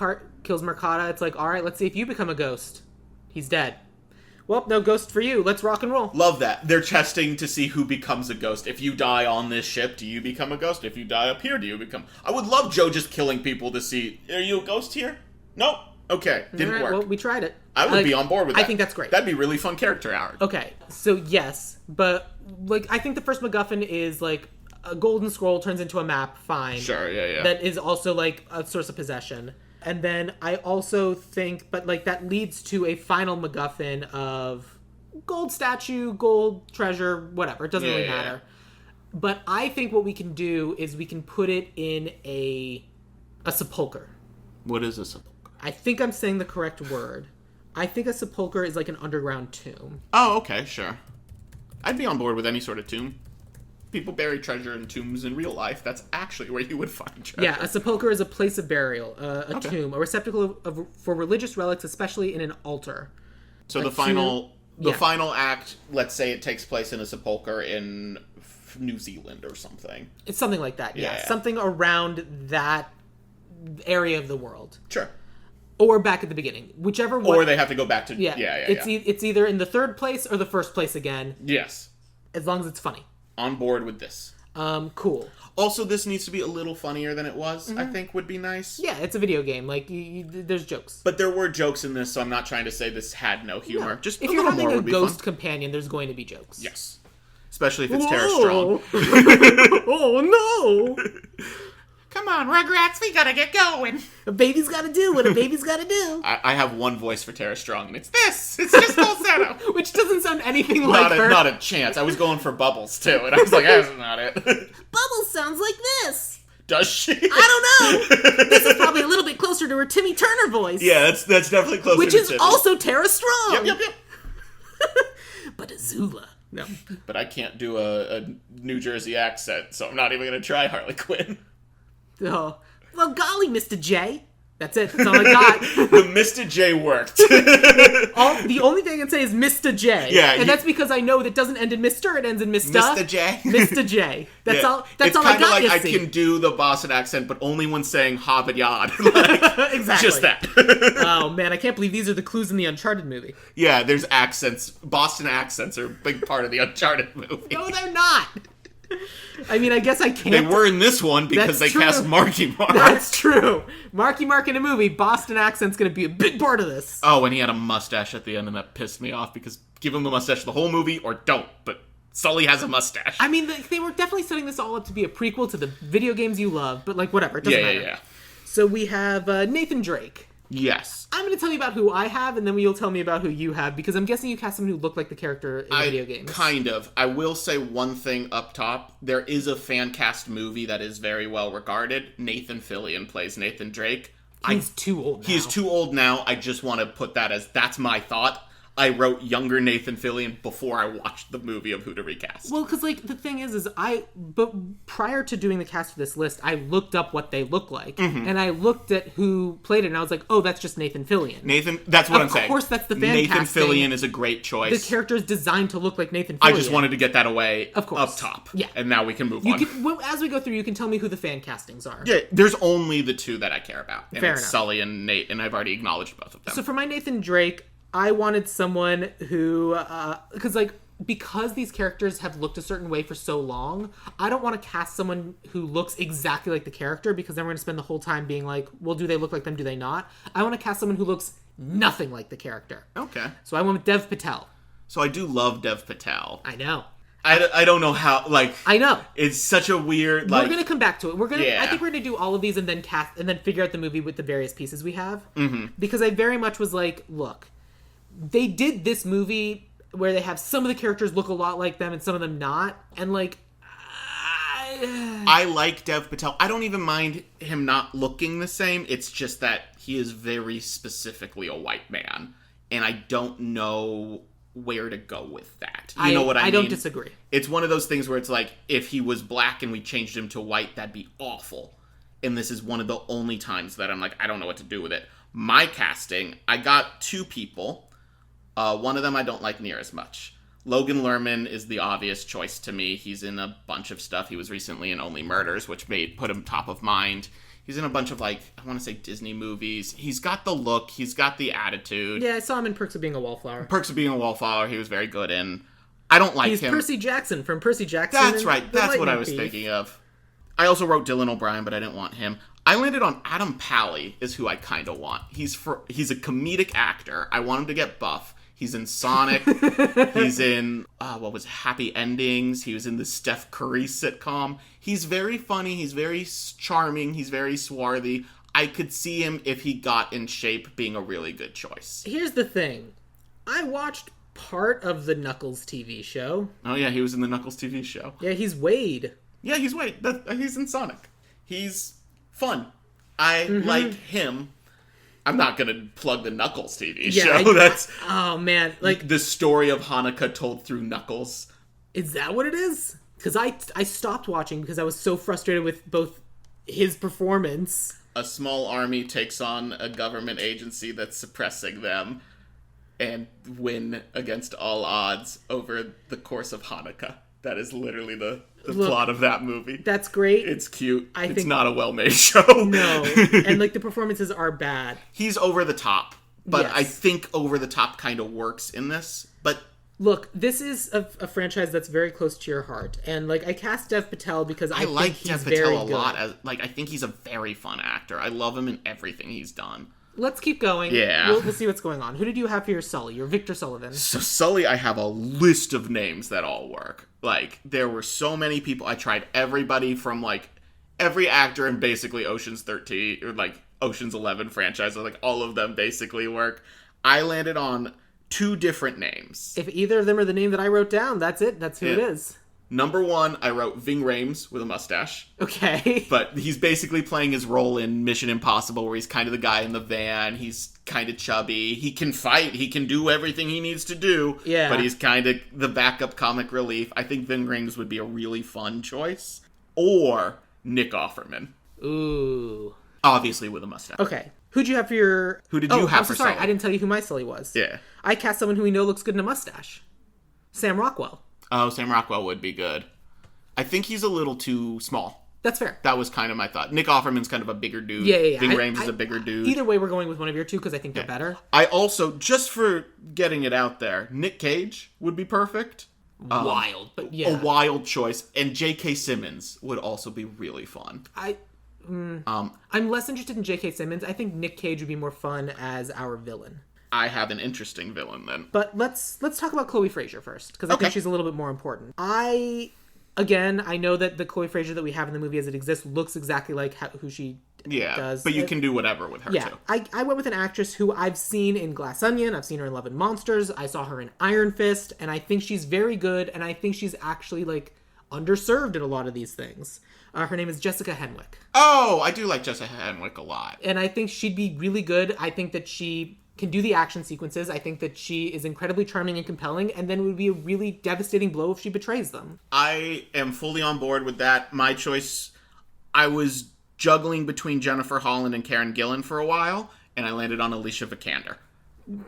kills Mercada, it's like, all right, let's see if you become a ghost. He's dead. Well, no ghost for you. Let's rock and roll. Love that. They're testing to see who becomes a ghost. If you die on this ship, do you become a ghost? If you die up here, do you become... I would love Joe just killing people to see, are you a ghost here? Nope. Okay, didn't All right, work. Well, we tried it. I would be on board with that. I think that's great. That'd be really fun character arc. Okay, so yes, but like I think the first MacGuffin is like a golden scroll turns into a map. Fine. Sure, yeah. That is also like a source of possession. And then I also think, but like that leads to a final MacGuffin of gold statue, gold treasure, whatever. It doesn't really Yeah. matter. But I think what we can do is we can put it in a sepulcher. What is a sepulcher? I think I'm saying the correct word. I think a sepulcher is like an underground tomb. Oh, okay, sure. I'd be on board with any sort of tomb. People bury treasure in tombs in real life. That's actually where you would find treasure. Yeah, a sepulcher is a place of burial, a tomb, a receptacle for religious relics, especially in an altar. So A the final act, let's say it takes place in a sepulcher in New Zealand or something. It's something like that, yeah. Yeah. Something around that area of the world. Sure. Or back at the beginning. Whichever one. Or they have to go back to... Yeah. It's either in the third place or the first place again, Yes. as long as it's funny. On board with this. Cool. Also, this needs to be a little funnier than it was, I think would be nice. Yeah, it's a video game. Like, there's jokes. But there were jokes in this, so I'm not trying to say this had no humor. Just If a you're little having more a would be ghost fun. companion, there's going to be jokes. Yes. Especially if it's Tara Strong. Oh, no! Come on, Rugrats, we gotta get going. A baby's gotta do what a baby's gotta do. I have one voice for Tara Strong, and it's this. It's just falsetto. Which doesn't sound anything like her. Not a chance. I was going for Bubbles, too, and I was like, that's not it. Bubbles sounds like this. Does she? I don't know. This is probably a little bit closer to her Timmy Turner voice. Yeah, that's definitely closer Which to is Timmy. also Tara Strong. Yep. But Azula. No. But I can't do a New Jersey accent, so I'm not even going to try Harley Quinn. Oh. Well, golly, Mr. J. That's it. That's all I got. The Mr. J worked. The only thing I can say is Mr. J. Yeah, And that's because I know that doesn't end in Mr. It ends in Mr. Mr. J. Mr. J. That's Yeah. all. That's it's all I kinda got. like you I see. can do the Boston accent, but only when saying Harvard Yard. Like, Exactly. just that. Oh man, I can't believe these are the clues in the Uncharted movie. Yeah, there's accents. Boston accents are a big part of the Uncharted movie. No, they're not. I mean, I guess I can't. They were in this one because That's they true. cast Marky Mark. That's true. Marky Mark in a movie, Boston accent's gonna be a big part of this. Oh, and he had a mustache at the end, and that pissed me off because give him the mustache the whole movie or don't. But Sully has a mustache. I mean, they were definitely setting this all up to be a prequel to the video games you love, but like whatever, it doesn't matter. Yeah. So we have Nathan Drake. Yes. I'm going to tell you about who I have, and then you'll tell me about who you have, because I'm guessing you cast someone who looked like the character in video games. Kind of. I will say one thing up top. There is a fan cast movie that is very well regarded. Nathan Fillion plays Nathan Drake. He's too old now. He's too old now. I just want to put that as, that's my thought. I wrote younger Nathan Fillion before I watched the movie of who to recast. Well, because, like, the thing is but prior to doing the cast for this list, I looked up what they look like, and I looked at who played it, and I was like, oh, that's just Nathan Fillion. That's what I'm saying. Of course, that's the fan Nathan casting. Fillion is a great choice. The character is designed to look like Nathan Fillion. I just wanted to get that away of course. up top. Yeah. And now we can move on. Well, as we go through, you can tell me who the fan castings are. Yeah, there's only the two that I care about. And Fair it's enough. Sully and Nate, and I've already acknowledged both of them. So for my Nathan Drake, I wanted someone who, because these characters have looked a certain way for so long, I don't want to cast someone who looks exactly like the character, because then we're going to spend the whole time being like, well, do they look like them, do they not? I want to cast someone who looks nothing like the character. Okay. So I went with Dev Patel. So I do love Dev Patel. I know. I don't know how, like... I know. It's such a weird, like... We're going to come back to it. Yeah. I think we're going to do all of these and then figure out the movie with the various pieces we have. Mm-hmm. Because I very much was like, look, they did this movie where they have some of the characters look a lot like them and some of them not. And, like... I like Dev Patel. I don't even mind him not looking the same. It's just that he is very specifically a white man. And I don't know where to go with that. You know what I mean? I don't disagree. It's one of those things where it's like, if he was black and we changed him to white, that'd be awful. And this is one of the only times that I'm like, I don't know what to do with it. My casting, I got two people. One of them I don't like near as much. Logan Lerman is the obvious choice to me. He's in a bunch of stuff. He was recently in Only Murders, which put him top of mind. He's in a bunch of, like, I want to say Disney movies. He's got the look. He's got the attitude. Yeah, I saw him in Perks of Being a Wallflower. Perks of Being a Wallflower, he was very good in. I don't like He's him. Percy Jackson from Percy Jackson. That's right. That's what I was Thief. thinking of. I also wrote Dylan O'Brien, but I didn't want him. I landed on Adam Pally is who I kind of want. He's a comedic actor. I want him to get buff. He's in Sonic. He's in, Happy Endings. He was in the Steph Curry sitcom. He's very funny. He's very charming. He's very swarthy. I could see him, if he got in shape, being a really good choice. Here's the thing. I watched part of the Knuckles TV show. Oh, yeah, he was in the Knuckles TV show. Yeah, he's Wade. Yeah, he's Wade. He's in Sonic. He's fun. I like him. I'm not going to plug the Knuckles TV show. That's oh, man. Like, the story of Hanukkah told through Knuckles. Is that what it is? Because I stopped watching because I was so frustrated with both his performance. A small army takes on a government agency that's suppressing them and win against all odds over the course of Hanukkah. That is literally the plot of that movie. That's great. It's cute. It's think, not a well-made show. No. And, like, the performances are bad. He's over the top. But yes. I think over the top kind of works in this. But look, this is a franchise that's very close to your heart. And, like, I cast Dev Patel because I like think he's Dev Patel very a good. lot. I think he's a very fun actor. I love him in everything he's done. Let's keep going. Yeah. We'll see what's going on. Who did you have for your Sully? Your Victor Sullivan. So Sully, I have a list of names that all work. Like, there were so many people. I tried everybody from, like, every actor in basically Ocean's 13, or, like, Ocean's 11 franchise. Like, all of them basically work. I landed on two different names. If either of them are the name that I wrote down, that's it. That's who it is. Number one, I wrote Ving Rhames with a mustache. Okay. But he's basically playing his role in Mission Impossible, where he's kind of the guy in the van. He's kind of chubby. He can fight. He can do everything he needs to do. Yeah. But he's kind of the backup comic relief. I think Ving Rhames would be a really fun choice. Or Nick Offerman. Ooh. Obviously with a mustache. Okay. Who'd you have for your... Who did you have for sorry, Sully? I didn't tell you who my Sully was. Yeah. I cast someone who we know looks good in a mustache. Sam Rockwell. Oh, Sam Rockwell would be good. I think he's a little too small. That's fair. That was kind of my thought. Nick Offerman's kind of a bigger dude. Yeah. Ving Rhames is a bigger dude. Either way, we're going with one of your two because I think they're better. I also, just for getting it out there, Nick Cage would be perfect. Wild, but yeah. A wild choice. And J.K. Simmons would also be really fun. I'm less interested in J.K. Simmons. I think Nick Cage would be more fun as our villain. I have an interesting villain then. But let's talk about Chloe Frazer first, because I think she's a little bit more important. again, I know that the Chloe Frazer that we have in the movie as it exists looks exactly like who she does. But you can do whatever with her, too. I went with an actress who I've seen in Glass Onion. I've seen her in Love and Monsters. I saw her in Iron Fist, and I think she's very good, and I think she's actually, like, underserved in a lot of these things. Her name is Jessica Henwick. Oh, I do like Jessica Henwick a lot. And I think she'd be really good. I think that she can do the action sequences. I think that she is incredibly charming and compelling, and then it would be a really devastating blow if she betrays them. I am fully on board with that. My choice, I was juggling between Jennifer Holland and Karen Gillan for a while, and I landed on Alicia Vikander,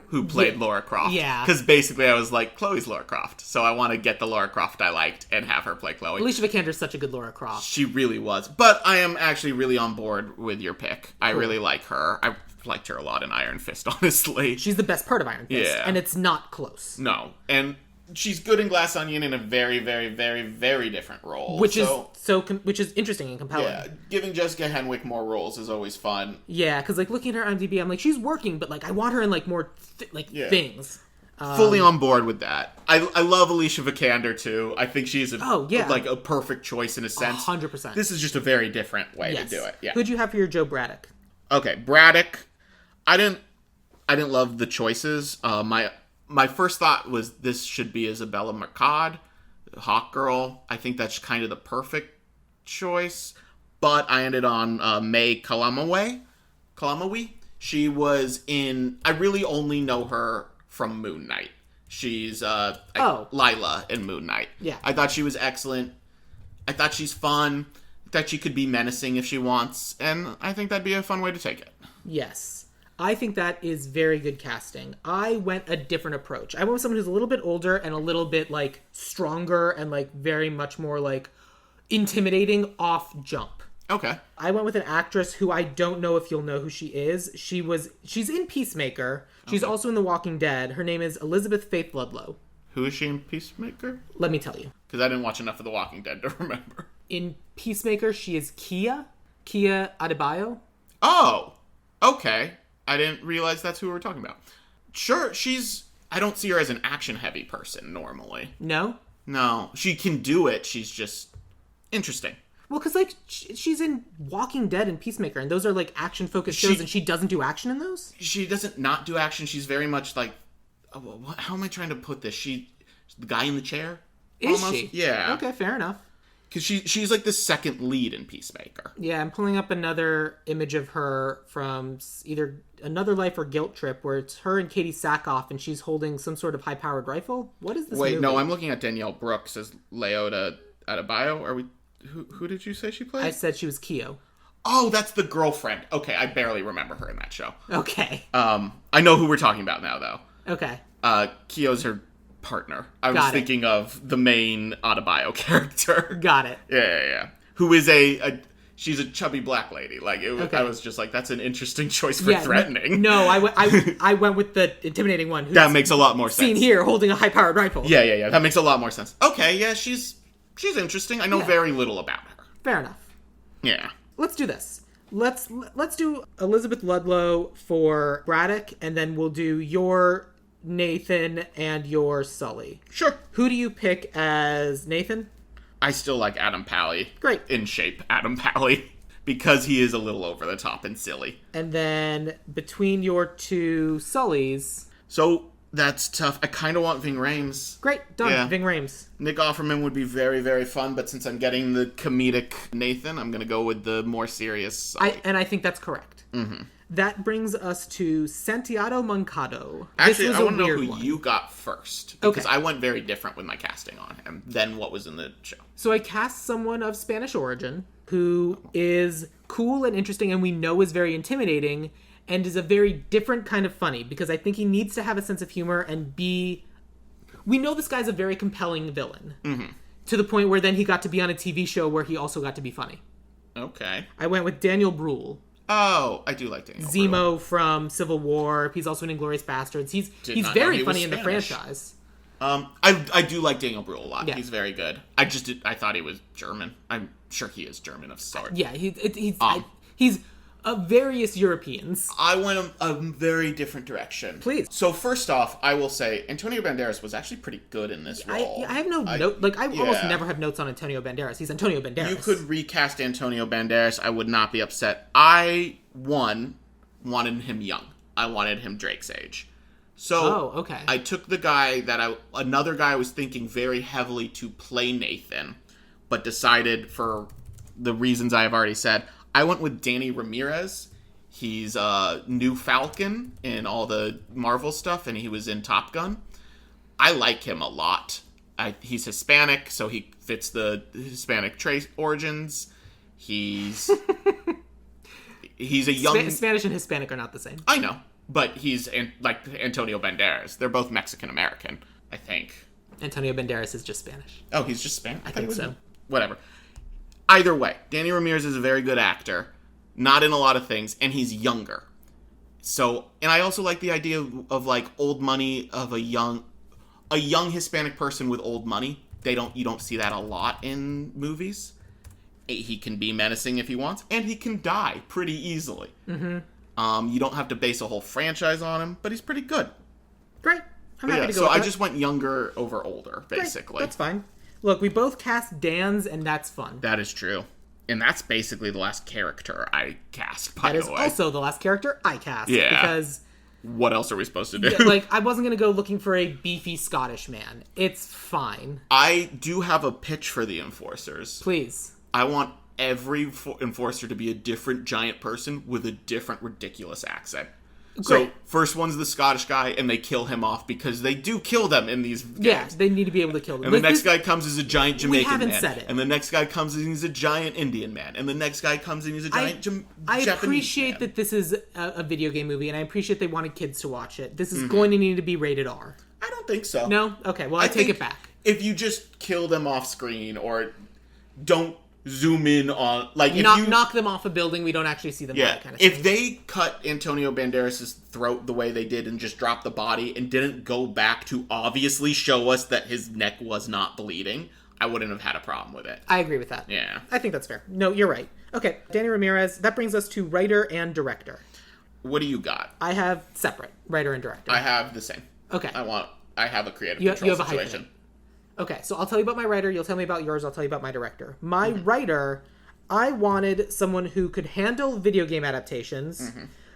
who played Lara Croft. Yeah. Because basically I was like, Chloe's Lara Croft, so I want to get the Lara Croft I liked and have her play Chloe. Alicia Vikander is such a good Lara Croft. She really was. But I am actually really on board with your pick. Cool. I really like her. I liked her a lot in Iron Fist, honestly. She's the best part of Iron Fist, and it's not close. No, and she's good in Glass Onion in a very, very, very, very different role. Which is interesting and compelling. Yeah, giving Jessica Henwick more roles is always fun. Yeah, because, like, looking at her IMDb, I'm like, she's working, but, like, I want her in, like, more, things. Fully on board with that. I love Alicia Vikander, too. I think she's like a perfect choice in a sense. 100%. This is just a very different way to do it. Yeah. Who'd you have for your Joe Braddock? Okay, Braddock. I didn't love the choices. My first thought was this should be Isabella Mercado, Hawk Girl. I think that's kind of the perfect choice. But I ended on May Kalamawi. She was in... I really only know her from Moon Knight. She's Lila in Moon Knight. Yeah. I thought she was excellent. I thought she's fun. I thought she could be menacing if she wants. And I think that'd be a fun way to take it. Yes. I think that is very good casting. I went a different approach. I went with someone who's a little bit older and a little bit, like, stronger and, like, very much more, like, intimidating off jump. Okay. I went with an actress who I don't know if you'll know who she is. She's in Peacemaker. She's also in The Walking Dead. Her name is Elizabeth Faith Ludlow. Who is she in Peacemaker? Let me tell you. Because I didn't watch enough of The Walking Dead to remember. In Peacemaker, she is Kia Adebayo. Oh, okay. I didn't realize that's who we were talking about. Sure, I don't see her as an action-heavy person, normally. No? No. She can do it, she's just interesting. Well, because, like, she's in Walking Dead and Peacemaker, and those are, like, action-focused shows, and she doesn't do action in those? She doesn't not do action. She's very much like... how am I trying to put this? She's the guy in the chair? Is almost? she? Yeah. Okay, fair enough. Because she's like the second lead in Peacemaker. Yeah, I'm pulling up another image of her from either Another Life or Guilt Trip, where it's her and Katie Sackhoff, and she's holding some sort of high-powered rifle. What is this movie? No, I'm looking at Danielle Brooks as Leota Adebayo. Are we... Who did you say she played? I said she was Keo. Oh, that's the girlfriend. Okay, I barely remember her in that show. Okay. I know who we're talking about now, though. Okay. Keo's her partner. I was thinking of the main Adebayo character. Got it. Yeah. Who is she's a chubby black lady. Like, I was just like, that's an interesting choice for threatening. No, I went with the intimidating one. That makes a lot more sense. Seen here holding a high-powered rifle. Yeah. That makes a lot more sense. Okay, yeah, she's interesting. I know very little about her. Fair enough. Yeah. Let's do this. Let's do Elizabeth Ludlow for Braddock, and then we'll do your Nathan and your Sully. Sure. Who do you pick as Nathan? I still like Adam Pally. Great. In shape, Adam Pally. Because he is a little over the top and silly. And then between your two Sullys... So, that's tough. I kind of want Ving Rhames. Great. Done. Yeah. Ving Rhames. Nick Offerman would be very, very fun, but since I'm getting the comedic Nathan, I'm going to go with the more serious Sully. And I think that's correct. Mm-hmm. That brings us to Santiago Moncado. Actually, I want to know who you got first. Because I went very different with my casting on him than what was in the show. So I cast someone of Spanish origin who is cool and interesting and we know is very intimidating and is a very different kind of funny. Because I think he needs to have a sense of humor and be... We know this guy's a very compelling villain. Mm-hmm. To the point where then he got to be on a TV show where he also got to be funny. Okay. I went with Daniel Bruhl. Oh, I do like Daniel Zemo Bruhl. From Civil War. He's also in Inglourious Bastards. He's very funny in the franchise. I do like Daniel Bruhl a lot. Yeah. He's very good. I thought he was German. I'm sure he is German of sort. Yeah, he's various Europeans. I went a very different direction. Please. So first off, I will say Antonio Banderas was actually pretty good in this role. I have no note. Like, I almost never have notes on Antonio Banderas. He's Antonio Banderas. You could recast Antonio Banderas. I would not be upset. I, wanted him young. I wanted him Drake's age. So okay. I took the guy another guy I was thinking very heavily to play Nathan, but decided for the reasons I have already said, I went with Danny Ramirez. He's new Falcon in all the Marvel stuff, and he was in Top Gun. I like him a lot. He's Hispanic, so he fits the Hispanic trace origins. He's a young... Spanish and Hispanic are not the same. I know. But he's like Antonio Banderas. They're both Mexican-American, I think. Antonio Banderas is just Spanish. Oh, he's just Spanish? I think so. Whatever. Either way, Danny Ramirez is a very good actor. Not in a lot of things, and he's younger. So, and I also like the idea of like old money, of a young Hispanic person with old money. You don't see that a lot in movies. He can be menacing if he wants, and he can die pretty easily. Mm-hmm. You don't have to base a whole franchise on him, but he's pretty good. Great. I'm happy to go so with I that. just went younger over older, basically. Great. That's fine. Look, we both cast Dans, and that's fun. That is true. And that's basically the last character I cast, by the way. That is also the last character I cast. Yeah. Because... what else are we supposed to do? Yeah, like, I wasn't going to go looking for a beefy Scottish man. It's fine. I do have a pitch for the Enforcers. Please. I want every Enforcer to be a different giant person with a different ridiculous accent. Great. So, first one's the Scottish guy, and they kill him off because they do kill them in these games. Yeah, they need to be able to kill them. And the next guy comes as a giant Jamaican man. We haven't said it. And the next guy comes and he's a giant Indian man. And the next guy comes and he's a giant Japanese I man. appreciate that this is a video game movie, and I appreciate they wanted kids to watch it. This is going to need to be rated R. I don't think so. No? Okay, well, I take it back. If you just kill them off screen or don't zoom in on... like if knock them off a building, we don't actually see them. Yeah, that kind of thing. if they cut Antonio Banderas' throat the way they did and just dropped the body and didn't go back to obviously show us that his neck was not bleeding, I wouldn't have had a problem with it. I agree with that. Yeah. I think that's fair. No, you're right. Okay, Danny Ramirez. That brings us to writer and director. What do you got? I have separate writer and director. I have the same. Okay. I have a creative you control have a situation. Okay, so I'll tell you about my writer, you'll tell me about yours, I'll tell you about my director. My writer, I wanted someone who could handle video game adaptations,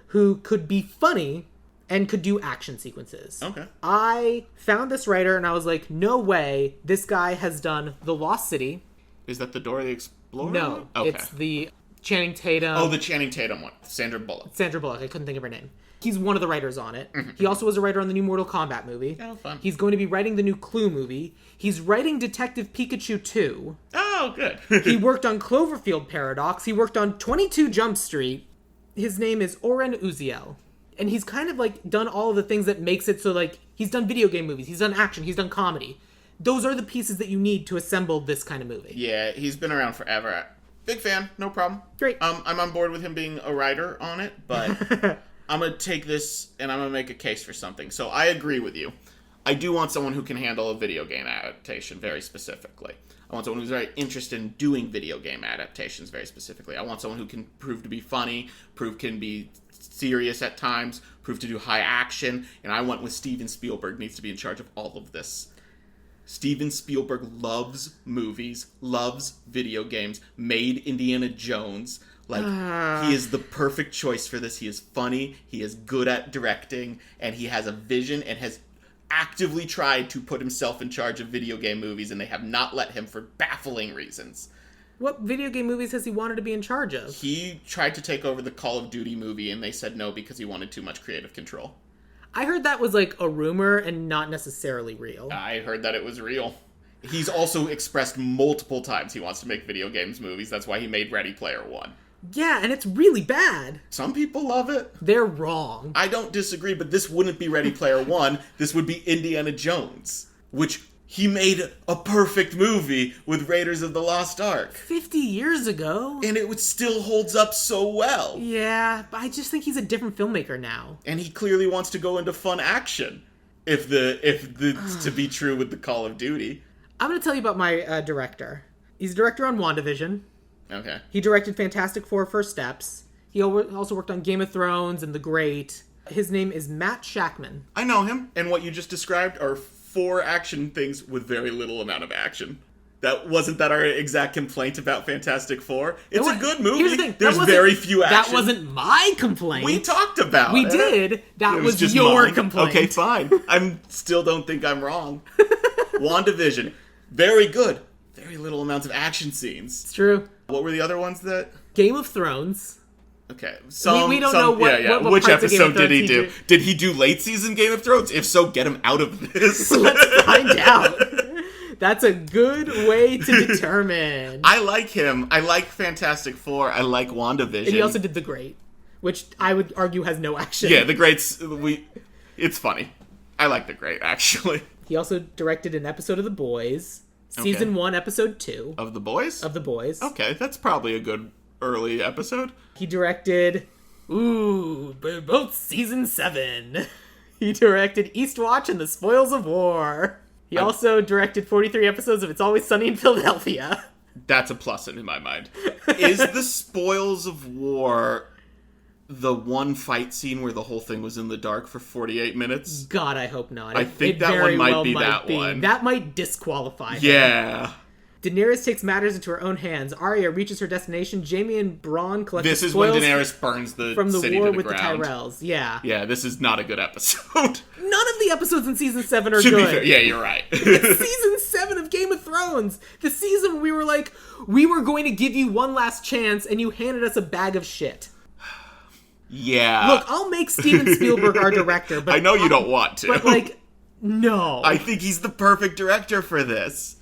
who could be funny, and could do action sequences. Okay. I found this writer, and I was like, no way, this guy has done The Lost City. Is that the Dora the Explorer? No, Okay. it's the Channing Tatum. Oh, the Channing Tatum one. Sandra Bullock. I couldn't think of her name. He's one of the writers on it. He also was a writer on the new Mortal Kombat movie. Oh, fun. He's going to be writing the new Clue movie. He's writing Detective Pikachu 2. Oh, good. He worked on Cloverfield Paradox. He worked on 22 Jump Street. His name is Oren Uziel. And he's kind of like done all of the things that makes it so like he's done video game movies, he's done action, he's done comedy. Those are the pieces that you need to assemble this kind of movie. Yeah, he's been around forever. Big fan, no problem. Great. I'm on board with him being a writer on it, but I'm going to take this and I'm going to make a case for something. So I agree with you. I do want someone who can handle a video game adaptation very specifically. I want someone who's very interested in doing video game adaptations very specifically. I want someone who can prove to be funny, can be serious at times, prove to do high action, and I went with Steven Spielberg needs to be in charge of all of this. Steven Spielberg loves movies, loves video games, made Indiana Jones. He is the perfect choice for this. He is funny, he is good at directing, and he has a vision and has actively tried to put himself in charge of video game movies, and they have not let him for baffling reasons. What video game movies has he wanted to be in charge of? He tried to take over the Call of Duty movie, and they said no because he wanted too much creative control. I heard that was like a rumor and not necessarily real. I heard that it was real. He's also expressed multiple times he wants to make video games movies. That's why he made Ready Player One. Yeah, and it's really bad. Some people love it. They're wrong. I don't disagree, but this wouldn't be Ready Player One. This would be Indiana Jones, which he made a perfect movie with Raiders of the Lost Ark. 50 years ago. And it still holds up so well. Yeah, but I just think he's a different filmmaker now. And he clearly wants to go into fun action. If to be true with the Call of Duty. I'm going to tell you about my director. He's a director on WandaVision. Okay. He directed Fantastic Four: First Steps. He also worked on Game of Thrones and The Great. His name is Matt Shackman. I know him, and what you just described are 4 action things with very little amount of action. That wasn't that our exact complaint about Fantastic Four. It's a good movie. Here's the thing, there's very few action. That wasn't my complaint. We talked about We it. did. That was just your mine. complaint. Okay, fine. I still don't think I'm wrong. WandaVision. Very good. Very little amounts of action scenes. It's true. What were the other ones that... Game of Thrones. Okay. We don't know what Which parts of Game of episode did he Thrones do? Did he do late season Game of Thrones? If so, get him out of this. Let's find out. That's a good way to determine. I like him. I like Fantastic Four. I like WandaVision. And he also did The Great, which I would argue has no action. Yeah, The Great's... It's funny. I like The Great, actually. He also directed an episode of The Boys. Season 1, episode 2. Of The Boys? Of The Boys. Okay, that's probably a good early episode. He directed... both season 7. He directed Eastwatch and The Spoils of War. He also directed 43 episodes of It's Always Sunny in Philadelphia. That's a plus in my mind. Is The Spoils of War the one fight scene where the whole thing was in the dark for 48 minutes? God, I hope not. I think that one might be that one. That might disqualify him. Yeah. Daenerys takes matters into her own hands. Arya reaches her destination. Jaime and Bronn collect This the is when spoils Daenerys burns the from the city war to the with ground. the Tyrells. Yeah. Yeah, this is not a good episode. None of the episodes in season 7 are Should good. be fair. Yeah, you're right. It's season 7 of Game of Thrones. The season we were like, we were going to give you one last chance, and you handed us a bag of shit. Yeah. Look, I'll make Steven Spielberg our director, but I know you don't want to. But like, no. I think he's the perfect director for this.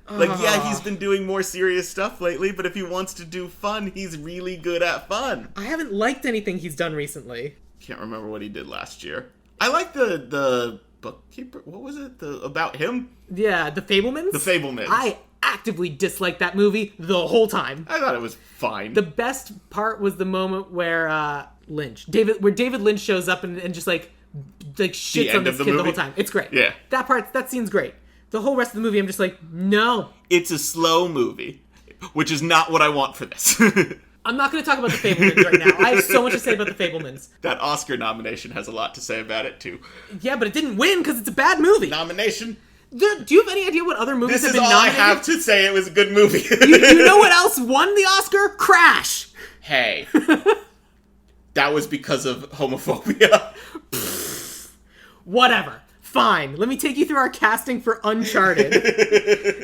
Like, yeah, he's been doing more serious stuff lately, but if he wants to do fun, he's really good at fun. I haven't liked anything he's done recently. Can't remember what he did last year. I like the bookkeeper. What was it? About him? Yeah, The Fabelmans? The Fabelmans. I actively disliked that movie the whole time. I thought it was fine. The best part was the moment where David Lynch shows up and just like shits on this kid the whole time. It's great. Yeah. That scene's great. The whole rest of the movie, I'm just like, no. It's a slow movie, which is not what I want for this. I'm not going to talk about The Fabelmans right now. I have so much to say about The Fabelmans. That Oscar nomination has a lot to say about it, too. Yeah, but it didn't win because it's a bad movie. Nomination? Do you have any idea what other movies have been nominated? This is all I have to say. It was a good movie. You know what else won the Oscar? Crash! Hey. That was because of homophobia. Whatever. Fine. Let me take you through our casting for Uncharted.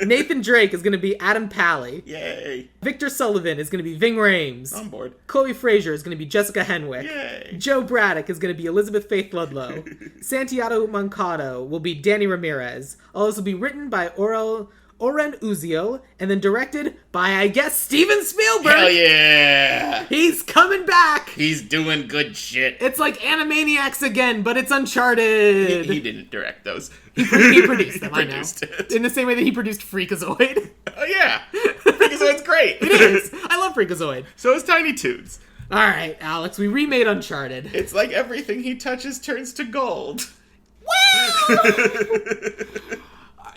Nathan Drake is going to be Adam Pally. Yay. Victor Sullivan is going to be Ving Rhames. On board. Chloe Frazer is going to be Jessica Henwick. Yay. Joe Braddock is going to be Elizabeth Faith Ludlow. Santiago Mancado will be Danny Ramirez. All this will be written by Oren Uziel, and then directed by, I guess, Steven Spielberg! Hell yeah! He's coming back! He's doing good shit. It's like Animaniacs again, but it's Uncharted! He didn't direct those. He produced them, I know. It. In the same way that he produced Freakazoid. Oh yeah! Freakazoid's great! It is! I love Freakazoid. So is Tiny Toons. Alright, Alex, we remade Uncharted. It's like everything he touches turns to gold. Woo!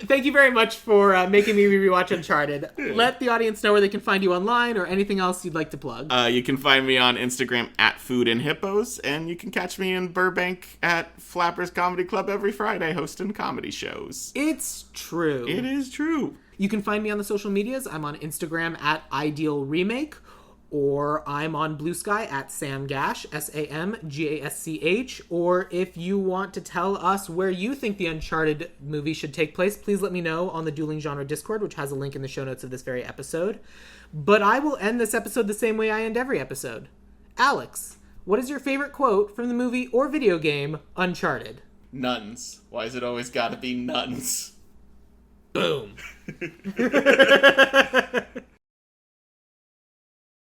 Thank you very much for making me rewatch Uncharted. Let the audience know where they can find you online or anything else you'd like to plug. You can find me on Instagram at Food and Hippos, and you can catch me in Burbank at Flappers Comedy Club every Friday hosting comedy shows. It's true. It is true. You can find me on the social medias. I'm on Instagram at Ideal Remake, or I'm on BlueSky at Sam Gasch, SamGasch. Or if you want to tell us where you think the Uncharted movie should take place, please let me know on the Dueling Genre Discord, which has a link in the show notes of this very episode. But I will end this episode the same way I end every episode. Alex, what is your favorite quote from the movie or video game Uncharted? Nuns. Why is it always gotta be nuns? Boom.